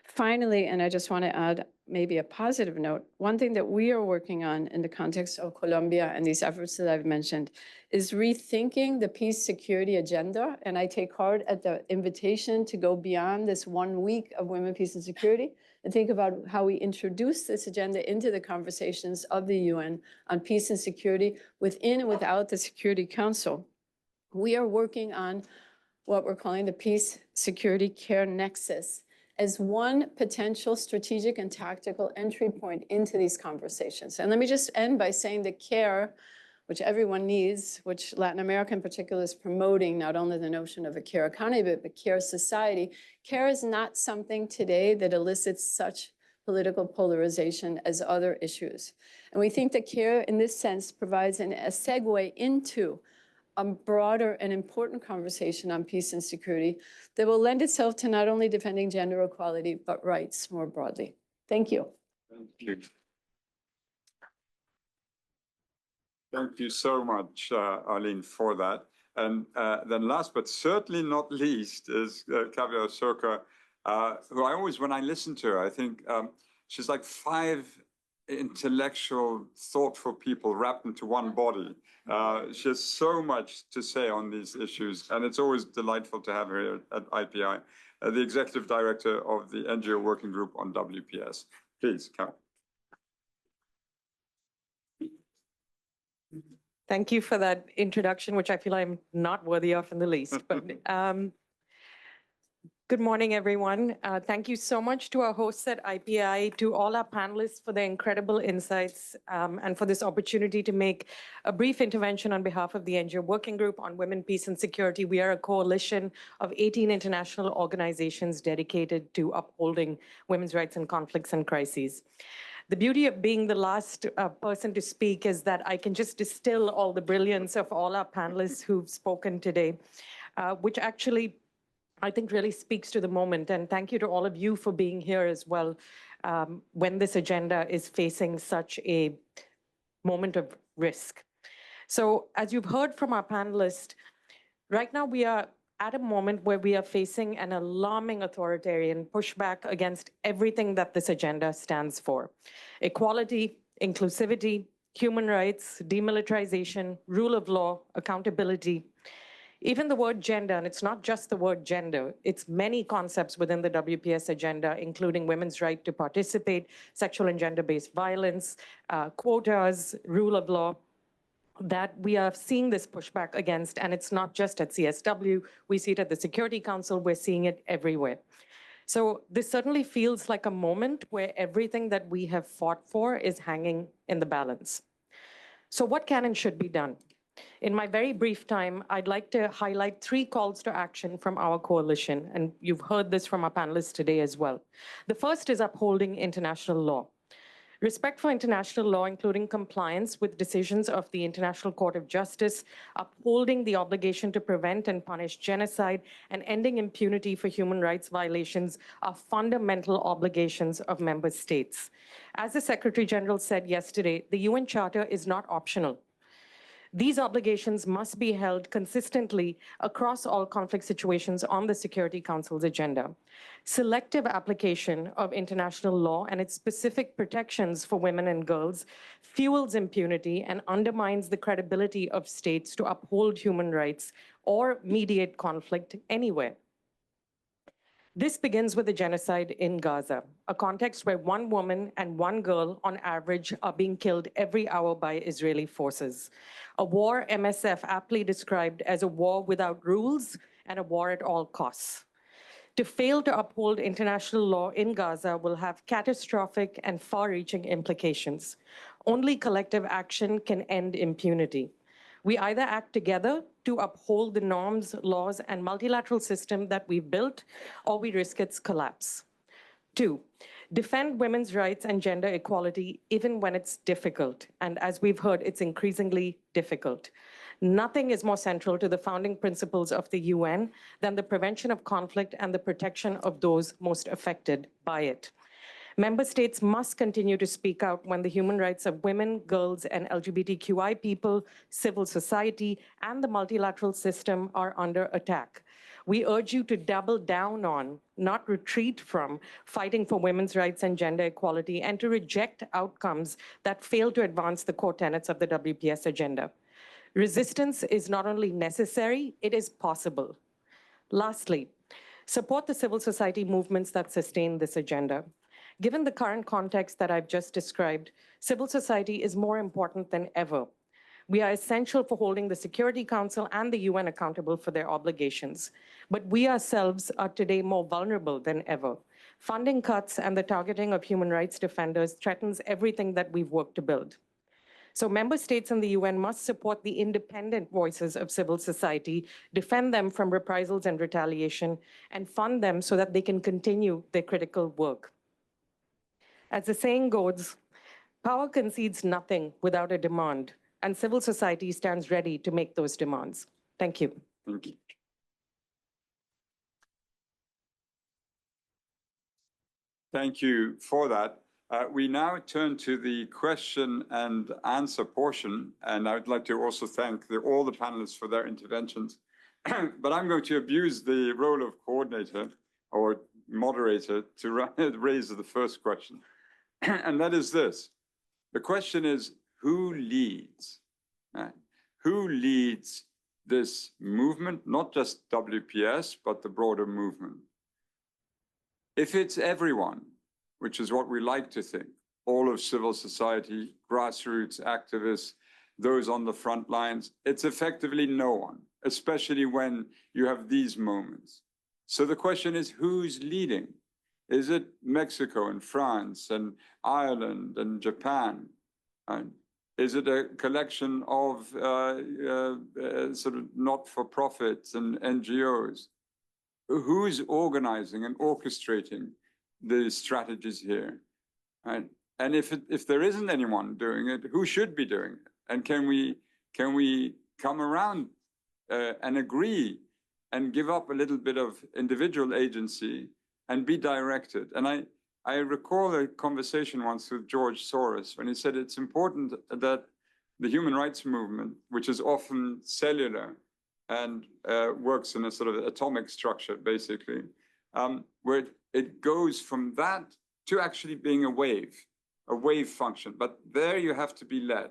Speaker 9: Finally, and I just want to add maybe a positive note, one thing that we are working on in the context of Colombia and these efforts that I've mentioned is rethinking the peace security agenda. And I take heart at the invitation to go beyond this 1 week of women, peace and security and think about how we introduce this agenda into the conversations of the UN on peace and security within and without the Security Council. We are working on what we're calling the Peace Security Care Nexus as one potential strategic and tactical entry point into these conversations. And let me just end by saying that care, which everyone needs, which Latin America in particular is promoting, not only the notion of a care economy, but care society. Care is not something today that elicits such political polarization as other issues. And we think that care in this sense provides a segue into a broader and important conversation on peace and security that will lend itself to not only defending gender equality, but rights more broadly. Thank you.
Speaker 1: Thank you. Thank you so much, Arlene, for that. And then last but certainly not least is Kavya Soka, who I always, when I listen to her, I think she's like 5 intellectual, thoughtful people wrapped into one body. She has so much to say on these issues, and it's always delightful to have her here at IPI, the Executive Director of the NGO Working Group on WPS. Please, Kavya.
Speaker 10: Thank you for that introduction, which I feel I'm not worthy of in the least. But good morning, everyone. Thank you so much to our hosts at IPI, to all our panelists for their incredible insights, and for this opportunity to make a brief intervention on behalf of the NGO Working Group on Women, Peace and Security. We are a coalition of 18 international organizations dedicated to upholding women's rights in conflicts and crises. The beauty of being the last person to speak is that I can just distill all the brilliance of all our panelists who've spoken today, which actually I think really speaks to the moment. And thank you to all of you for being here as well when this agenda is facing such a moment of risk. So as you've heard from our panelists, right now we are at a moment where we are facing an alarming authoritarian pushback against everything that this agenda stands for: equality, inclusivity, human rights, demilitarization, rule of law, accountability. Even the word gender, and it's not just the word gender, it's many concepts within the WPS agenda, including women's right to participate, sexual and gender-based violence, quotas, rule of law, that we are seeing this pushback against, and it's not just at CSW, we see it at the Security Council, we're seeing it everywhere. So this certainly feels like a moment where everything that we have fought for is hanging in the balance. So what can and should be done? In my very brief time, I'd like to highlight 3 calls to action from our coalition, and you've heard this from our panelists today as well. The first is upholding international law. Respect for international law, including compliance with decisions of the International Court of Justice, upholding the obligation to prevent and punish genocide, and ending impunity for human rights violations are fundamental obligations of member states. As the Secretary General said yesterday, the UN Charter is not optional. These obligations must be held consistently across all conflict situations on the Security Council's agenda. Selective application of international law and its specific protections for women and girls fuels impunity and undermines the credibility of states to uphold human rights or mediate conflict anywhere. This begins with the genocide in Gaza, a context where 1 woman and 1 girl on average are being killed every hour by Israeli forces. A war MSF aptly described as a war without rules and a war at all costs. To fail to uphold international law in Gaza will have catastrophic and far-reaching implications. Only collective action can end impunity. We either act together to uphold the norms, laws, and multilateral system that we've built, or we risk its collapse. 2, defend women's rights and gender equality even when it's difficult. And as we've heard, it's increasingly difficult. Nothing is more central to the founding principles of the UN than the prevention of conflict and the protection of those most affected by it. Member states must continue to speak out when the human rights of women, girls, and LGBTQI people, civil society, and the multilateral system are under attack. We urge you to double down on, not retreat from, fighting for women's rights and gender equality, and to reject outcomes that fail to advance the core tenets of the WPS agenda. Resistance is not only necessary, it is possible. Lastly, support the civil society movements that sustain this agenda. Given the current context that I've just described, civil society is more important than ever. We are essential for holding the Security Council and the UN accountable for their obligations. But we ourselves are today more vulnerable than ever. Funding cuts and the targeting of human rights defenders threatens everything that we've worked to build. So member states and the UN must support the independent voices of civil society, defend them from reprisals and retaliation, and fund them so that they can continue their critical work. As the saying goes, power concedes nothing without a demand, and civil society stands ready to make those demands. Thank you.
Speaker 1: Thank you. Thank you for that. We now turn to the question and answer portion, and I would like to also thank all the panelists for their interventions. But I'm going to abuse the role of coordinator or moderator to raise the first question. And that is this. The question is, who leads? Who leads this movement, not just WPS, but the broader movement? If it's everyone, which is what we like to think, all of civil society, grassroots activists, those on the front lines, it's effectively no one, especially when you have these moments. So the question is, who's leading? Is it Mexico and France and Ireland and Japan? Is it a collection of sort of not-for-profits and NGOs? Who's organizing and orchestrating the strategies here? And if there isn't anyone doing it, who should be doing it? And can we come around and agree and give up a little bit of individual agency and be directed? And I recall a conversation once with George Soros when he said it's important that the human rights movement, which is often cellular and works in a sort of atomic structure, basically, where it goes from that to actually being a wave function. But there you have to be led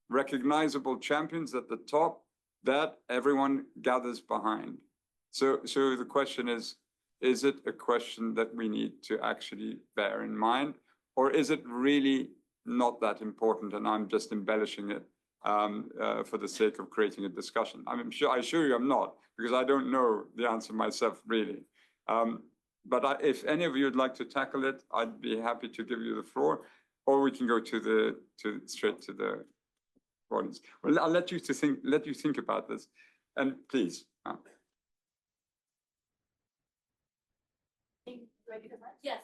Speaker 1: recognizable champions at the top that everyone gathers behind. So the question is it a question that we need to actually bear in mind, or is it really not that important and I'm just embellishing it for the sake of creating a discussion? I assure you I'm not, because I don't know the answer myself really. But if any of you would like to tackle it, I'd be happy to give you the floor, or we can go straight to the audience. Well, I'll let you think about this, and please.
Speaker 11: Yes.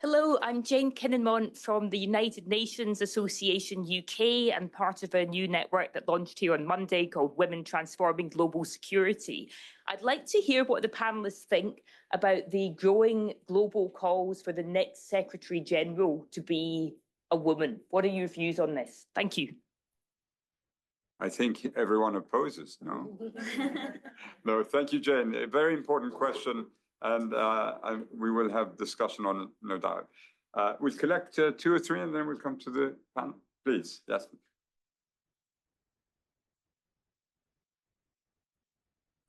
Speaker 11: Hello, I'm Jane Kinnamont from the United Nations Association UK and part of a new network that launched here on Monday called Women Transforming Global Security. I'd like to hear what the panelists think about the growing global calls for the next Secretary General to be a woman. What are your views on this? Thank you.
Speaker 1: I think everyone opposes, no? No, thank you, Jane. A very important question, and we will have discussion on it, no doubt. We'll collect 2 or 3, and then we'll come to the panel. Please, yes.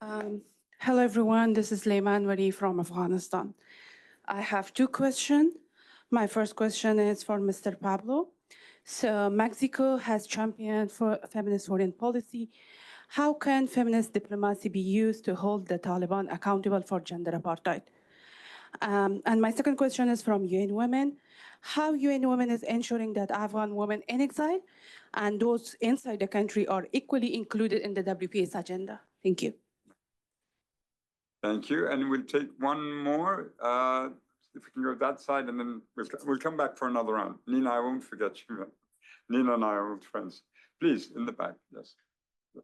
Speaker 12: Hello, everyone. This is Leyman Wari from Afghanistan. I have 2 questions. My first question is for Mr. Pablo. So Mexico has championed for feminist foreign policy. How can feminist diplomacy be used to hold the Taliban accountable for gender apartheid? And my second question is from UN Women. How UN Women is ensuring that Afghan women in exile and those inside the country are equally included in the WPA's agenda? Thank you.
Speaker 1: Thank you. And we'll take one more. If we can go that side, and then we'll come back for another round. Nina, I won't forget you. Nina and I are old friends. Please, in the back, yes. Yeah.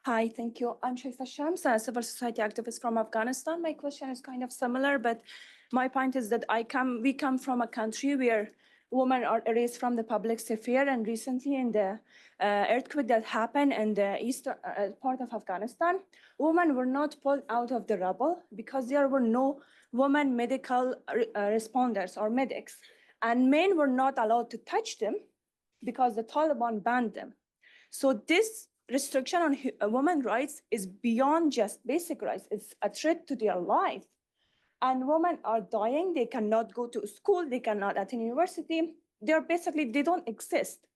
Speaker 13: Hi, thank you. I'm Shaifa Shams, a civil society activist from Afghanistan. My question is kind of similar, but my point is that we come from a country where women are erased from the public sphere, and recently in the earthquake that happened in the eastern part of Afghanistan, women were not pulled out of the rubble because there were no women medical responders or medics, and men were not allowed to touch them because the Taliban banned them. So this restriction on women's rights is beyond just basic rights. It's a threat to their life. And women are dying. They cannot go to school. They cannot attend university. They don't exist.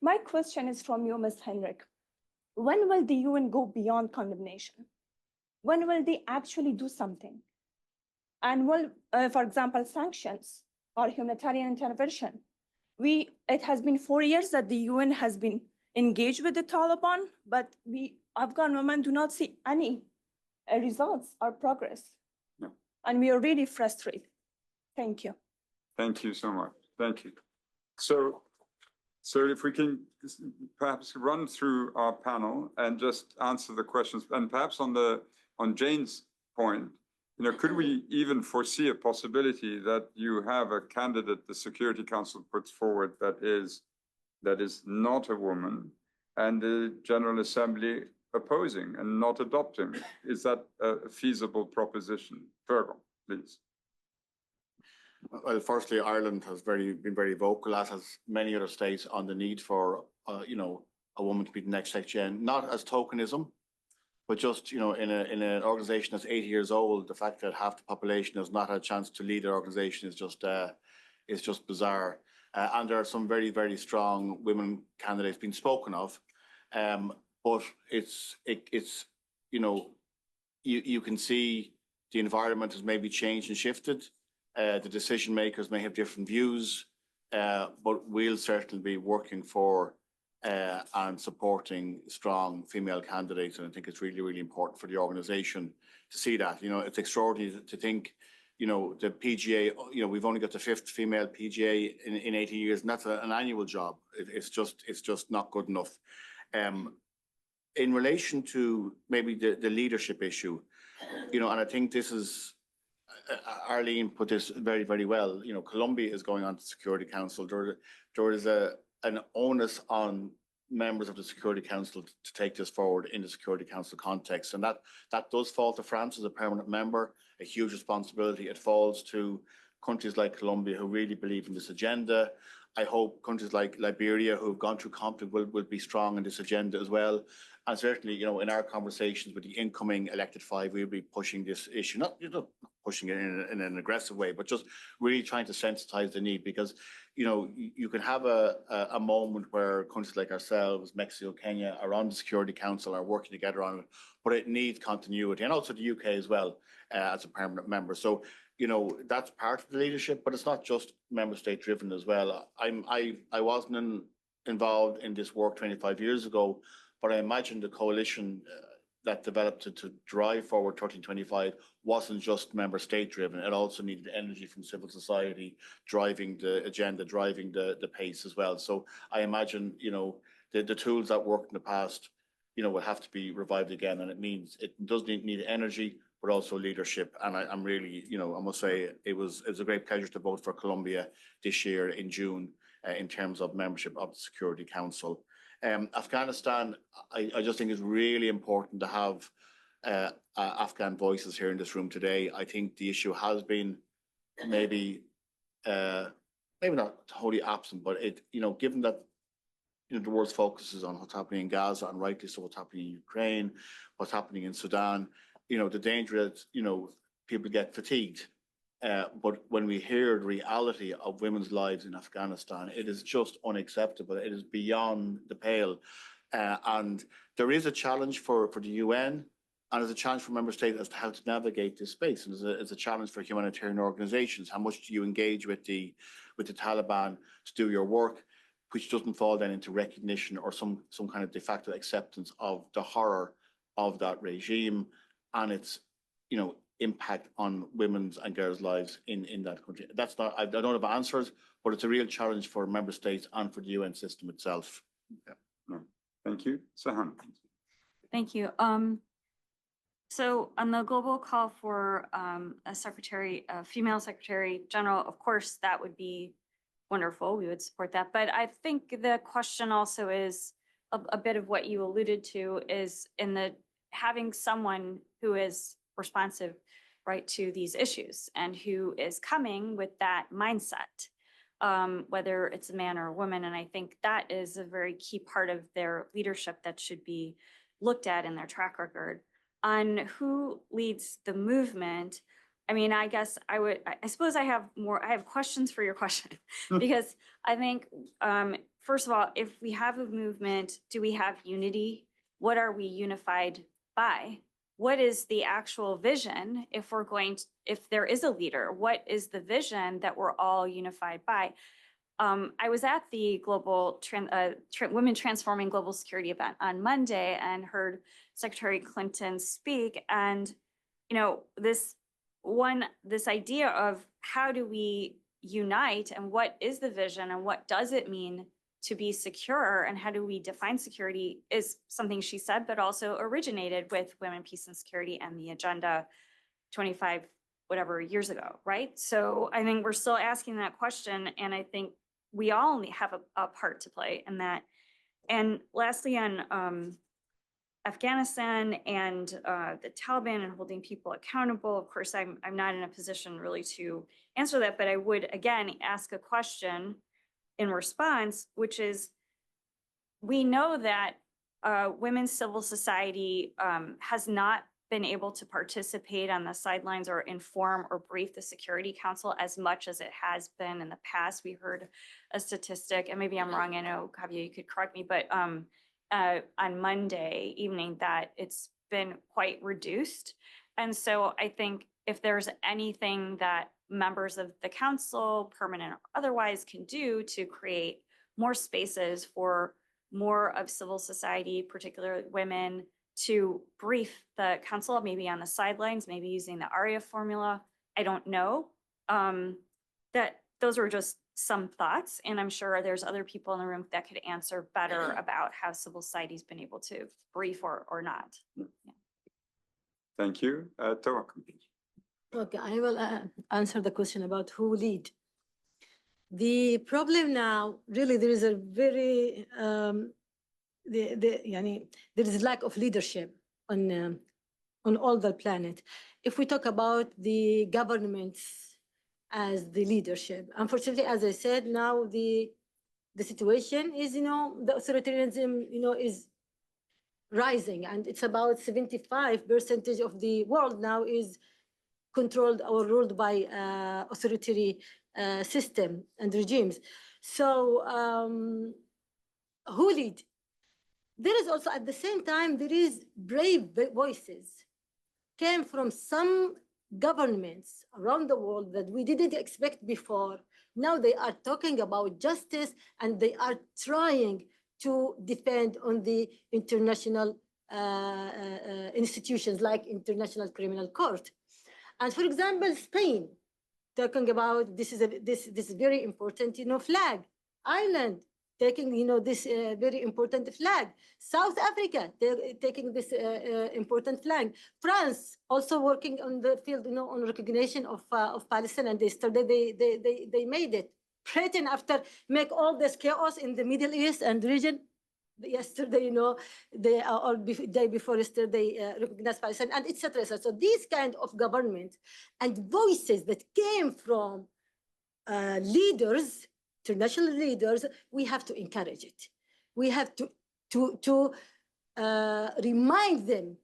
Speaker 13: My question is from you, Ms. Henrik. When will the UN go beyond condemnation? When will they actually do something? And will, for example, sanctions or humanitarian intervention? It has been 4 years that the UN has been engaged with the Taliban, but Afghan women do not see any results or progress.
Speaker 1: No.
Speaker 13: And we are really frustrated. Thank you.
Speaker 1: Thank you so much. Thank you. So if we can perhaps run through our panel and just answer the questions, and perhaps on Jane's point, could we even foresee a possibility that you have a candidate the Security Council puts forward that is not a woman, and the General Assembly opposing and not adopting? Is that a feasible proposition? Fergal, please.
Speaker 2: Well, firstly, Ireland has been very vocal, as has many other states, on the need for a woman to be the next Secretary, not as tokenism, but just in an organisation that's 80 years old. The fact that half the population has not had a chance to lead their organisation is just bizarre. And there are some very, very strong women candidates being spoken of, but you can see the environment has maybe changed and shifted. The decision makers may have different views, but we'll certainly be working for and supporting strong female candidates. And I think it's really, really important for the organisation to see that. It's extraordinary to think, the PGA, we've only got the 5th female PGA in 80 years, and that's an annual job. It's just not good enough. In relation to maybe the leadership issue, and I think this is Arlene put this very, very well. You know, Colombia is going on to Security Council. There is an onus on members of the Security Council to take this forward in the Security Council context. And that does fall to France as a permanent member, a huge responsibility. It falls to countries like Colombia who really believe in this agenda. I hope countries like Liberia who have gone through conflict will be strong in this agenda as well. And certainly, you know, in our conversations with the incoming elected five, we'll be pushing this issue, not pushing it in an aggressive way, but just really trying to sensitize the need, because, you know, you can have a moment where countries like ourselves, Mexico, Kenya, are on the Security Council, are working together on it, but it needs continuity, and also the UK as well, as a permanent member. So, you know, that's part of the leadership, but it's not just member state driven as well. I wasn't involved in this work 25 years ago, but I imagine the coalition that developed to drive forward 1325 wasn't just member state driven. It also needed energy from civil society, driving the agenda, driving the pace as well. So I imagine, you know, the tools that worked in the past, you know, will have to be revived again. And it means it does need energy, but also leadership. And I'm really, you know, I must say it was a great pleasure to vote for Colombia this year in June in terms of membership of the Security Council. Afghanistan, I just think it's really important to have Afghan voices here in this room today. I think the issue has been maybe not wholly absent, but it, you know, given that, you know, the world's focus is on what's happening in Gaza, and rightly so, what's happening in Ukraine, what's happening in Sudan, you know, the danger is, you know, people get fatigued. But when we hear the reality of women's lives in Afghanistan, it is just unacceptable. It is beyond the pale. And there is a challenge for the UN, and there's a challenge for member states as to how to navigate this space. And it's a challenge for humanitarian organizations. How much do you engage with the Taliban to do your work, which doesn't fall then into recognition or some kind of de facto acceptance of the horror of that regime and its, you know, impact on women's and girls' lives in that country. That's not, I don't have answers, but it's a real challenge for member states and for the UN system itself.
Speaker 1: Yeah. No. Thank you. Sahan.
Speaker 3: Thank you. So on the global call for a female secretary general, of course, that would be wonderful. We would support that. But I think the question also is a bit of what you alluded to, is in the having someone who is responsive, right, to these issues and who is coming with that mindset, whether it's a man or a woman. And I think that is a very key part of their leadership that should be looked at in their track record. On who leads the movement, I mean, I guess I suppose I have questions for your question, because I think, first of all, if we have a movement, do we have unity? What are we unified by? What is the actual vision? If there is a leader, what is the vision that we're all unified by? I was at the global Women Transforming Global Security event on Monday and heard Secretary Clinton speak. And, you know, this idea of how do we unite and what is the vision and what does it mean to be secure and how do we define security is something she said, but also originated with Women, Peace and Security and the Agenda 25 whatever years ago, right? So I think we're still asking that question, and I think we all have a part to play in that. And lastly, on Afghanistan and the Taliban and holding people accountable, of course, I'm not in a position really to answer that, but I would again ask a question in response, which is, we know that women's civil society has not been able to participate on the sidelines or inform or brief the Security Council as much as it has been in the past. We heard a statistic, and maybe I'm wrong, I know, Kavya, you could correct me, but on Monday evening that it's been quite reduced. And so I think if there's anything that members of the council, permanent or otherwise, can do to create more spaces for more of civil society, particularly women, to brief the council, maybe on the sidelines, maybe using the ARIA formula, I don't know. That those are just some thoughts, and I'm sure there's other people in the room that could answer better about how civil society's been able to brief or not. Yeah.
Speaker 1: Thank you. Tawakkul.
Speaker 5: Okay, I will answer the question about who lead. The problem now, really, there is a very, there is lack of leadership on all the planet. If we talk about the governments as the leadership, unfortunately, as I said, now the situation is, the authoritarianism, is rising, and it's about 75% of the world now is controlled or ruled by authoritarian system and regimes. So who lead? There is also, at the same time, there is brave voices came from some governments around the world that we didn't expect before. Now they are talking about justice, and they are trying to defend on the international institutions like International Criminal Court. And for example, Spain, talking about this is very important, flag. Ireland, taking, this very important flag. South Africa, taking this important flag. France, also working on the field, on recognition of Palestine, and they made it. Britain, after make all this chaos in the Middle East and region, yesterday, or day before yesterday, recognized Palestine, and etc. So these kind of government and voices that came from leaders, international leaders, we have to encourage it. We have to remind them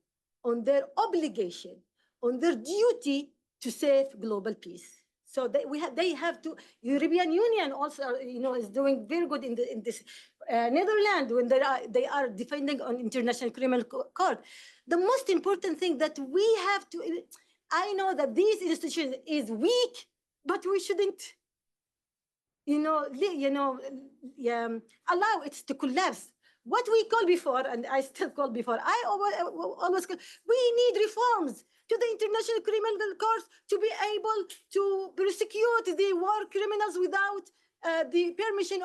Speaker 5: on their obligation, on their duty to save global peace. So they have to. European Union also, is doing very good in this. Netherlands, when they are defending on International Criminal Court. The most important thing that we have to. I know that these institutions is weak, but we shouldn't. Allow it to collapse. What we call before, and I still call before, I always call, we need reforms to the International Criminal Court to be able to prosecute the war criminals without the permission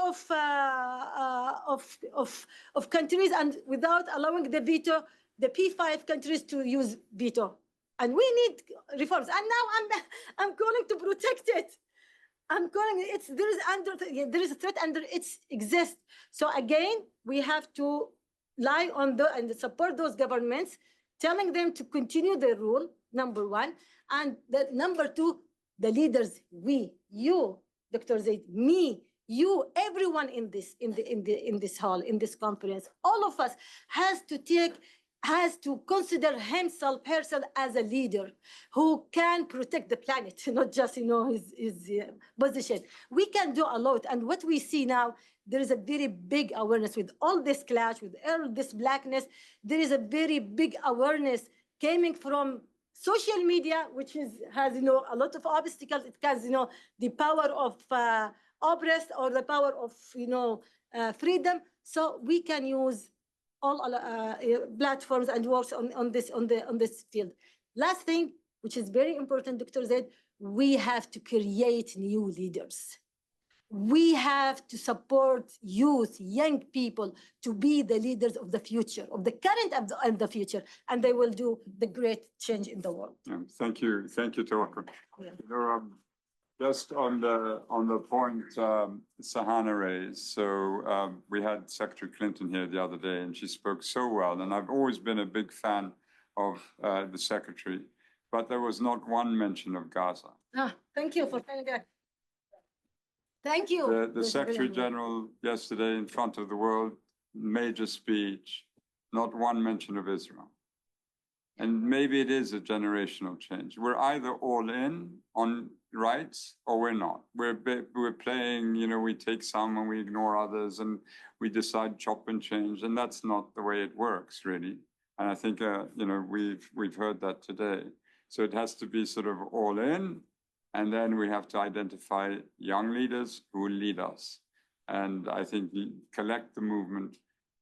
Speaker 5: of countries, and without allowing the veto, the P5 countries to use veto. And we need reforms. And now I'm calling to protect it. I'm calling it. There is a threat under it exists. So again, we have to lie on and support those governments, telling them to continue their rule. Number one, and number two, the leaders, you, Dr. Zeid, me, you, everyone in this hall, in this conference, all of us has to consider herself as a leader who can protect the planet, not just his position. We can do a lot, and what we see now, there is a very big awareness with all this clash, with all this blackness. There is a very big awareness coming from social media, which has a lot of obstacles. It has the power of oppress, or the power of freedom. So we can use all platforms and works on this field. Last thing, which is very important, Dr. Zeid, we have to create new leaders. We have to support youth, young people, to be the leaders of the future, of the current and the future, and they will do the great change in the world.
Speaker 1: Yeah, thank you, Tawakkul.
Speaker 5: Yeah.
Speaker 1: Just on the point Sahana raised, so we had Secretary Clinton here the other day, and she spoke so well, and I've always been a big fan of the Secretary, but there was not one mention of Gaza.
Speaker 5: Thank you for saying that. Thank you.
Speaker 1: The Secretary General yesterday in front of the world, major speech, not one mention of Israel. And maybe it is a generational change. We're either all in on rights or we're not. We're playing, we take some and we ignore others, and we decide chop and change. And that's not the way it works, really. And I think, we've heard that today. So it has to be sort of all in. And then we have to identify young leaders who will lead us. And I think collect the movement,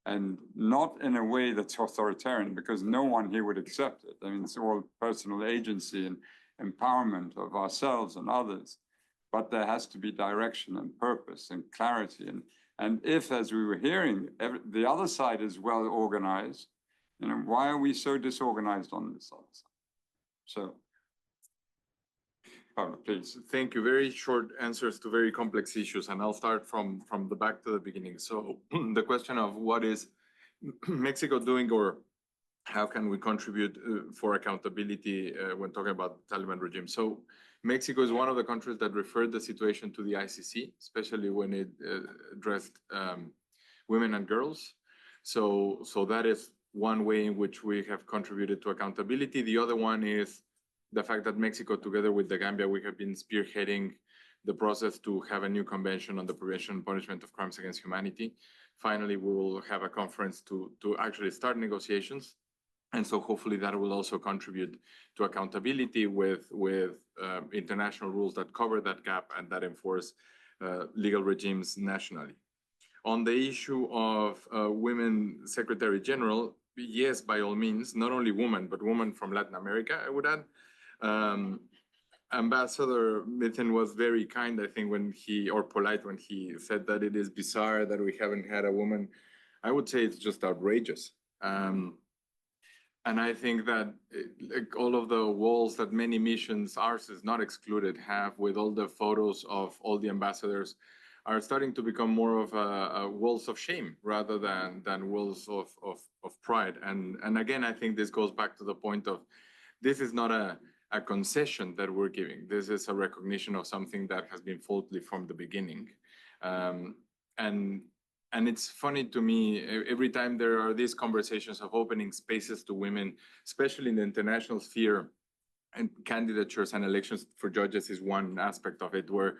Speaker 1: and not in a way that's authoritarian, because no one here would accept it. I mean, it's all personal agency and empowerment of ourselves and others. But there has to be direction and purpose and clarity. And if, as we were hearing, the other side is well organized, why are we so disorganized on this other side? So. Pablo, please.
Speaker 4: Thank you. Very short answers to very complex issues, and I'll start from the back to the beginning. So the question of what is Mexico doing, or how can we contribute for accountability when talking about the Taliban regime? So Mexico is one of the countries that referred the situation to the ICC, especially when it addressed women and girls. So that is one way in which we have contributed to accountability. The other one is the fact that Mexico, together with the Gambia, we have been spearheading the process to have a new convention on the prevention and punishment of crimes against humanity. Finally, we will have a conference to actually start negotiations. And so hopefully that will also contribute to accountability with international rules that cover that gap and that enforce legal regimes nationally. On the issue of women Secretary General, yes, by all means, not only women, but women from Latin America, I would add. Ambassador Mithen was very kind, I think, or polite when he said that it is bizarre that we haven't had a woman. I would say it's just outrageous. And I think that like all of the walls that many missions, ours is not excluded, have with all the photos of all the ambassadors are starting to become more of a walls of shame rather than walls of pride. And again, I think this goes back to the point of this is not a concession that we're giving. This is a recognition of something that has been faulty from the beginning. And it's funny to me, every time there are these conversations of opening spaces to women, especially in the international sphere, and candidatures and elections for judges is one aspect of it, where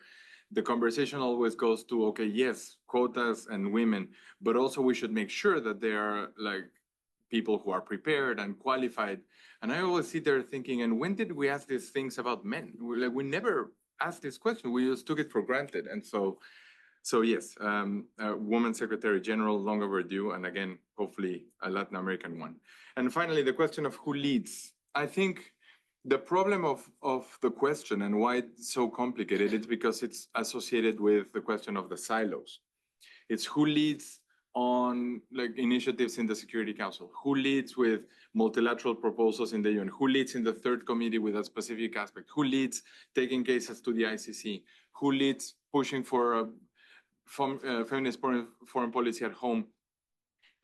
Speaker 4: the conversation always goes to, okay, yes, quotas and women, but also we should make sure that they are like people who are prepared and qualified. And I always sit there thinking, and when did we ask these things about men? We never asked this question. We just took it for granted. And so yes, Woman Secretary General, long overdue, and again, hopefully a Latin American one. And finally, the question of who leads. I think the problem of the question and why it's so complicated is because it's associated with the question of the silos. It's who leads on like initiatives in the Security Council, who leads with multilateral proposals in the UN, who leads in the third committee with a specific aspect, who leads taking cases to the ICC, who leads pushing for a feminist foreign policy at home.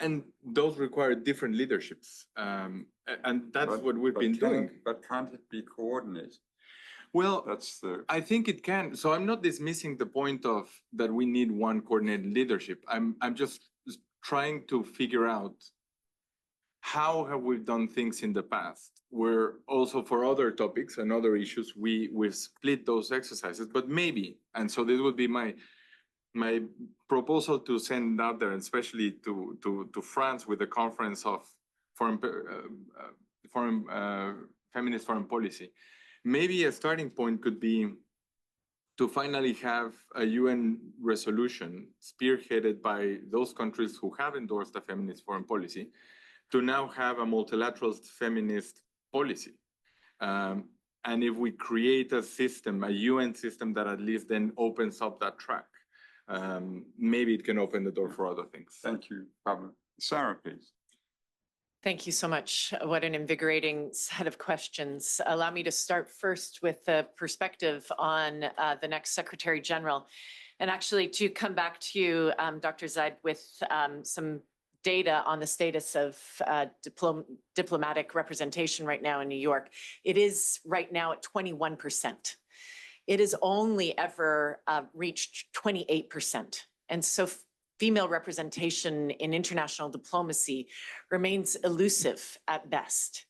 Speaker 4: And those require different leaderships. And that's what we've been doing.
Speaker 1: But can't it be coordinated?
Speaker 4: Well, I think it can. So I'm not dismissing the point of that we need one coordinated leadership. I'm just trying to figure out how have we done things in the past, where also for other topics and other issues, we've split those exercises, but maybe. And so this would be my proposal to send out there, especially to France with the conference of feminist foreign policy. Maybe a starting point could be to finally have a UN resolution spearheaded by those countries who have endorsed a feminist foreign policy to now have a multilateral feminist policy. And if we create a system, a UN system that at least then opens up that track, maybe it can open the door for other things.
Speaker 1: Thank you, Pablo. Sarah, please.
Speaker 6: Thank you so much. What an invigorating set of questions. Allow me to start first with the perspective on the next Secretary General. And actually to come back to you, Dr. Zeid, with some data on the status of diplomatic representation right now in New York. It is right now at 21%. It has only ever reached 28%. And so female representation in international diplomacy remains elusive at best.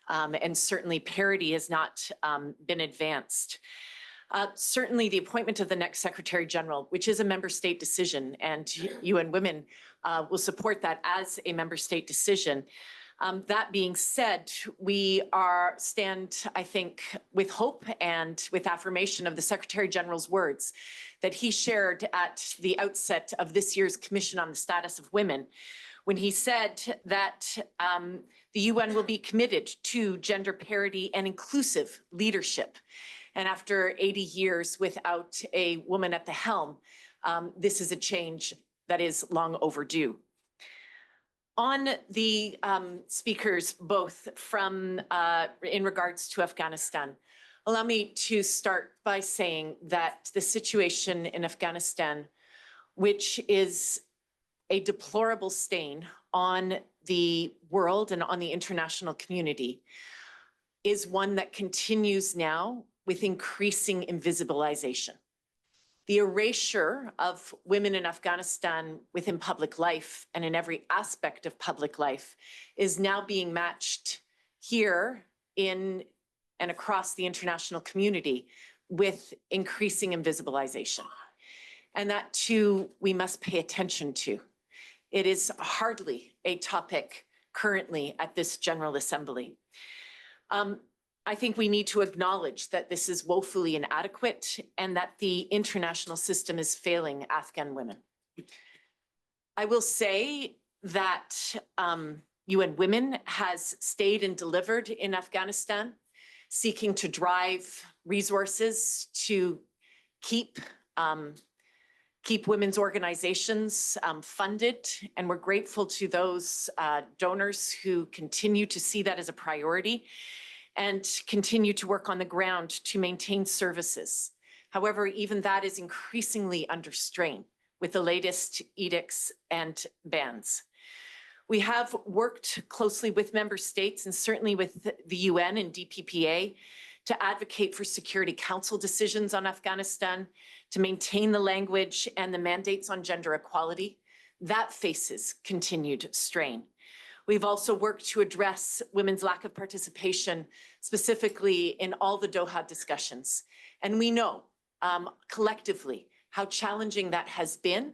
Speaker 6: And certainly parity has not been advanced. Certainly the appointment of the next Secretary General, which is a member state decision, and UN Women will support that as a member state decision. That being said, we stand, I think, with hope and with affirmation of the Secretary General's words that he shared at the outset of this year's Commission on the Status of Women, when he said that the UN will be committed to gender parity and inclusive leadership. And after 80 years without a woman at the helm, this is a change that is long overdue. On the speakers, both from in regards to Afghanistan, Allow me to start by saying that the situation in Afghanistan, which is a deplorable stain on the world and on the international community, is one that continues now with increasing invisibilization. The erasure of women in Afghanistan within public life and in every aspect of public life is now being matched here in and across the international community with increasing invisibilization. And that too, we must pay attention to. It is hardly a topic currently at this General Assembly. I think we need to acknowledge that this is woefully inadequate and that the international system is failing Afghan women. I will say that UN Women has stayed and delivered in Afghanistan, seeking to drive resources to keep women's organizations funded. And we're grateful to those donors who continue to see that as a priority and continue to work on the ground to maintain services. However, even that is increasingly under strain with the latest edicts and bans. We have worked closely with member states and certainly with the UN and DPPA to advocate for Security Council decisions on Afghanistan, to maintain the language and the mandates on gender equality. That faces continued strain. We've also worked to address women's lack of participation, specifically in all the Doha discussions. And we know collectively how challenging that has been.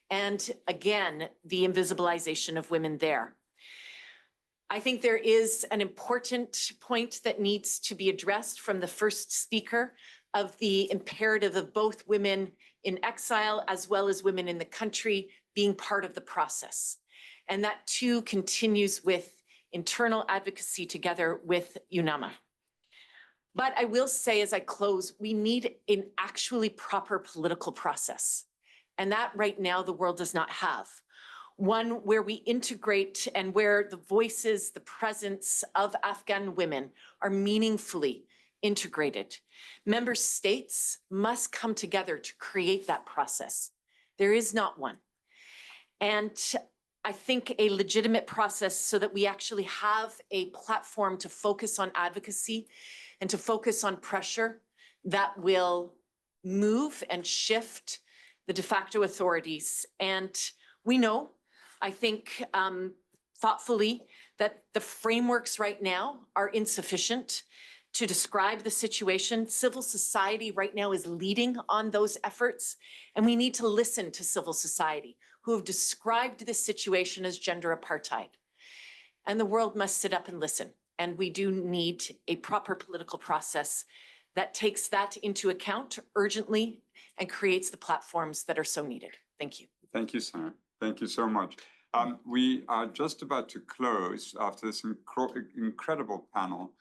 Speaker 6: And again, the invisibilization of women there. I think there is an important point that needs to be addressed from the first speaker of the imperative of both women in exile as well as women in the country being part of the process. And that too continues with internal advocacy together with UNAMA. But I will say as I close, we need an actually proper political process. And that right now the world does not have. One where we integrate and where the voices, the presence of Afghan women are meaningfully integrated. Member states must come together to create that process. There is not one. And I think a legitimate process so that we actually have a platform to focus on advocacy and to focus on pressure that will move and shift the de facto authorities. And we know, I think thoughtfully, that the frameworks right now are insufficient to describe the situation. Civil society right now is leading on those efforts, and we need to listen to civil society who have described this situation as gender apartheid. And the world must sit up and listen. And we do need a proper political process that takes that into account urgently and creates the platforms that are so needed. Thank you.
Speaker 1: Thank you, Sarah. Thank you so much. We are just about to close after this incredible panel.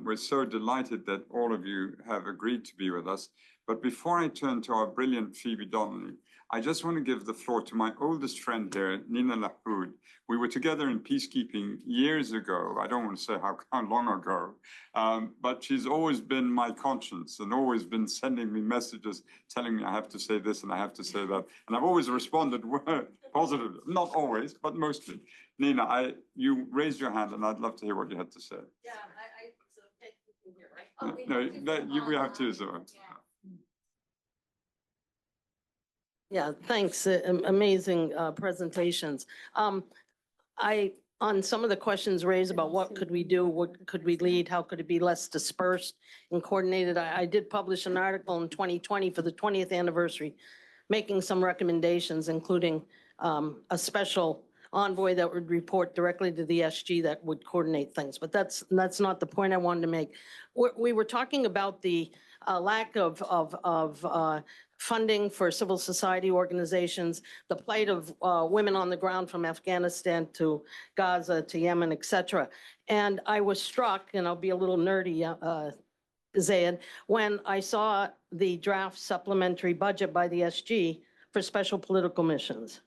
Speaker 1: We're so delighted that all of you have agreed to be with us. But before I turn to our brilliant Phoebe Donnelly, I just want to give the floor to my oldest friend here, Nina Lahoud. We were together in peacekeeping years ago. I don't want to say how long ago, but she's always been my conscience and always been sending me messages telling me I have to say this and I have to say that. And I've always responded positively, not always, but mostly. Nina, you raised your hand and I'd love to hear what you had to say.
Speaker 5: Yeah, so technically here, right?
Speaker 1: We have to. So.
Speaker 14: Yeah, thanks. Amazing presentations. On some of the questions raised about what could we do, what could we lead, how could it be less dispersed and coordinated, I did publish an article in 2020 for the 20th anniversary, making some recommendations, including a special envoy that would report directly to the SG that would coordinate things. But that's not the point I wanted to make. We were talking about the lack of funding for civil society organizations, the plight of women on the ground from Afghanistan to Gaza to Yemen, et cetera. And I was struck, and I'll be a little nerdy, Zeid, when I saw the draft supplementary budget by the SG for special political missions.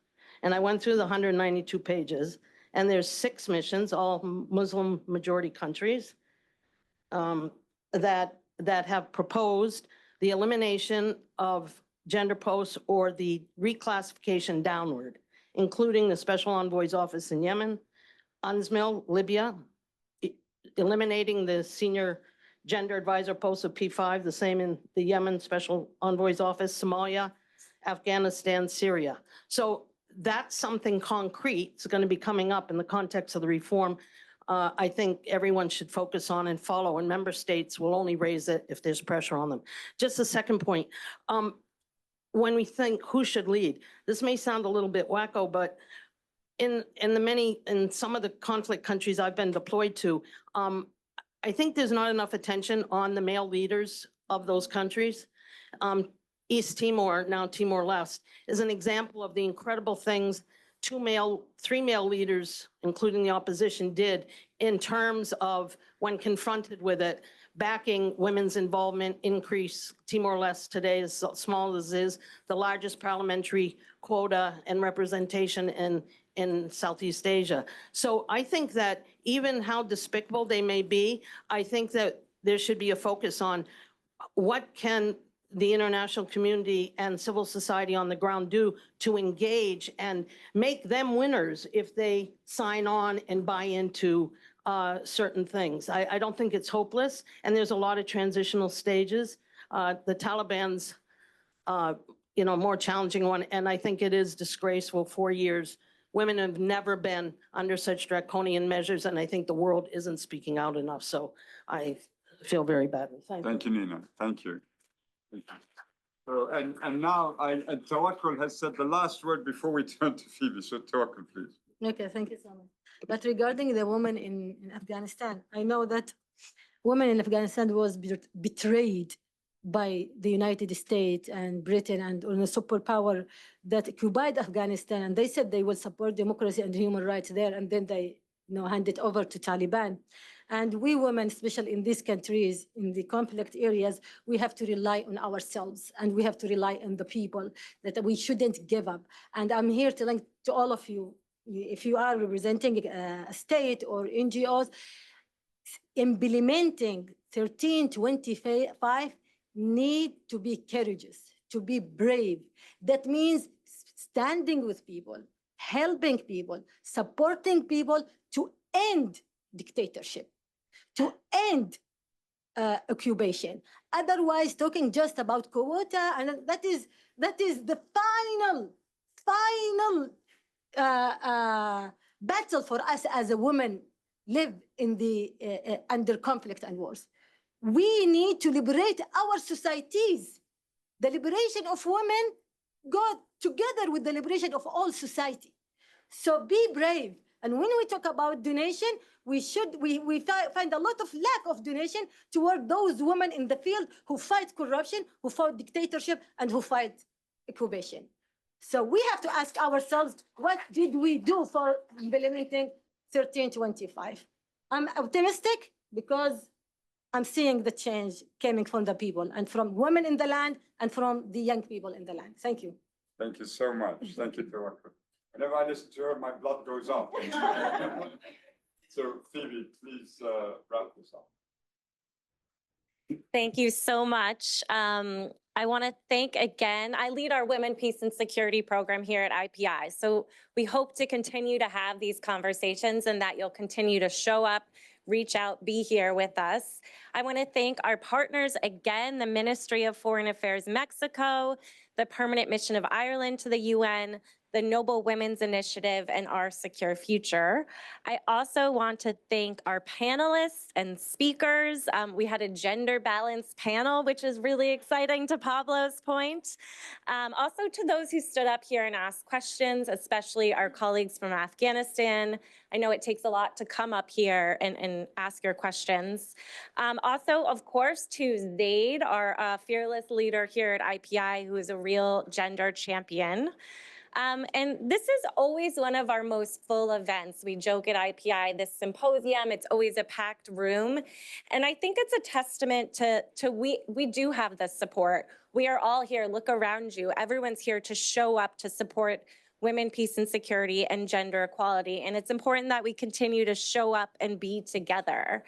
Speaker 14: And I went through the 192 pages, and there's 6 missions, all Muslim majority countries, that that have proposed the elimination of gender posts or the reclassification downward, including the Special Envoy's office in Yemen, UNSMIL, Libya, eliminating the senior gender advisor post of P5, the same in the Yemen Special Envoy's office, Somalia, Afghanistan, Syria. So that's something concrete. It's going to be coming up in the context of the reform. I think everyone should focus on and follow, and member states will only raise it if there's pressure on them. Just a second point. When we think who should lead, this may sound a little bit wacko, but in some of the conflict countries I've been deployed to, I think there's not enough attention on the male leaders of those countries. East Timor, now Timor-Leste, is an example of the incredible things three male leaders, including the opposition, did in terms of, when confronted with it, backing women's involvement, increase. Timor-Leste today, as small as it is, the largest parliamentary quota and representation in Southeast Asia. So I think that even how despicable they may be, I think that there should be a focus on what can the international community and civil society on the ground do to engage and make them winners if they sign on and buy into certain things. I don't think it's hopeless, and there's a lot of transitional stages. The Taliban's more challenging one, and I think it is disgraceful. 4 years, women have never been under such draconian measures, and I think the world isn't speaking out enough. So I feel very badly.
Speaker 1: Thank you, Nina. Thank you. So, and now Tawakkul has said the last word before we turn to Phoebe. So Tawakkul, please.
Speaker 5: Okay, thank you so much. But regarding the women in Afghanistan, I know that women in Afghanistan was betrayed by the United States and Britain and on a superpower that occupied Afghanistan, and they said they will support democracy and human rights there, and then they hand it over to Taliban. And we women, especially in these countries, in the conflict areas, we have to rely on ourselves, and we have to rely on the people, that we shouldn't give up. And I'm here telling to all of you, if you are representing a state or NGOs, implementing 1325 need to be courageous, to be brave. That means standing with people, helping people, supporting people to end dictatorship, to end occupation. Otherwise, talking just about quota, and that is the final battle for us as a woman live in the under conflict and wars. We need to liberate our societies. The liberation of women go together with the liberation of all society. So be brave. And when we talk about donation, we find a lot of lack of donation toward those women in the field who fight corruption, who fight dictatorship, and who fight occupation. So we have to ask ourselves, what did we do for implementing 1325? I'm optimistic because I'm seeing the change coming from the people and from women in the land and from the young people in the land. Thank you.
Speaker 1: Thank you so much. Thank you, Tawakkul. Whenever I listen to her, my blood goes up. So Phoebe, please wrap this up.
Speaker 15: Thank you so much. I want to thank again, I lead our Women, Peace and Security program here at IPI. So we hope to continue to have these conversations and that you'll continue to show up, reach out, be here with us. I want to thank our partners again, the Ministry of Foreign Affairs Mexico, the Permanent Mission of Ireland to the UN, the Nobel Women's Initiative, and Our Secure Future. I also want to thank our panelists and speakers. We had a gender balanced panel, which is really exciting, to Pablo's point. Also to those who stood up here and asked questions, especially our colleagues from Afghanistan. I know it takes a lot to come up here and ask your questions. Also, of course, to Zeid, our fearless leader here at IPI, who is a real gender champion. And this is always one of our most full events. We joke at IPI, this symposium, it's always a packed room. And I think it's a testament to we do have the support. We are all here, look around you. Everyone's here to show up to support women, peace and security, and gender equality. And it's important that we continue to show up and be together.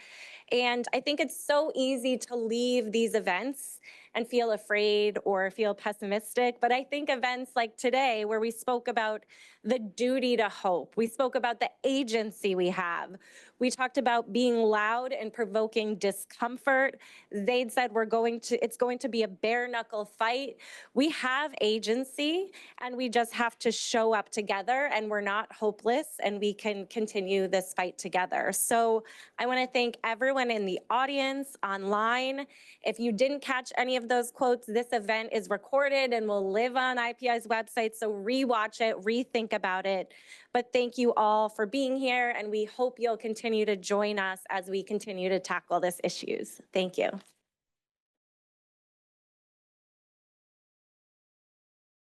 Speaker 15: And I think it's so easy to leave these events and feel afraid or feel pessimistic. But I think events like today, where we spoke about the duty to hope, we spoke about the agency we have, we talked about being loud and provoking discomfort. Zaid said it's going to be a bare knuckle fight. We have agency and we just have to show up together, and we're not hopeless, and we can continue this fight together. So I want to thank everyone in the audience, online. If you didn't catch any of those quotes, this event is recorded and will live on IPI's website, so rewatch it, rethink about it. But thank you all for being here, and we hope you'll continue to join us as we continue to tackle these issues. Thank you.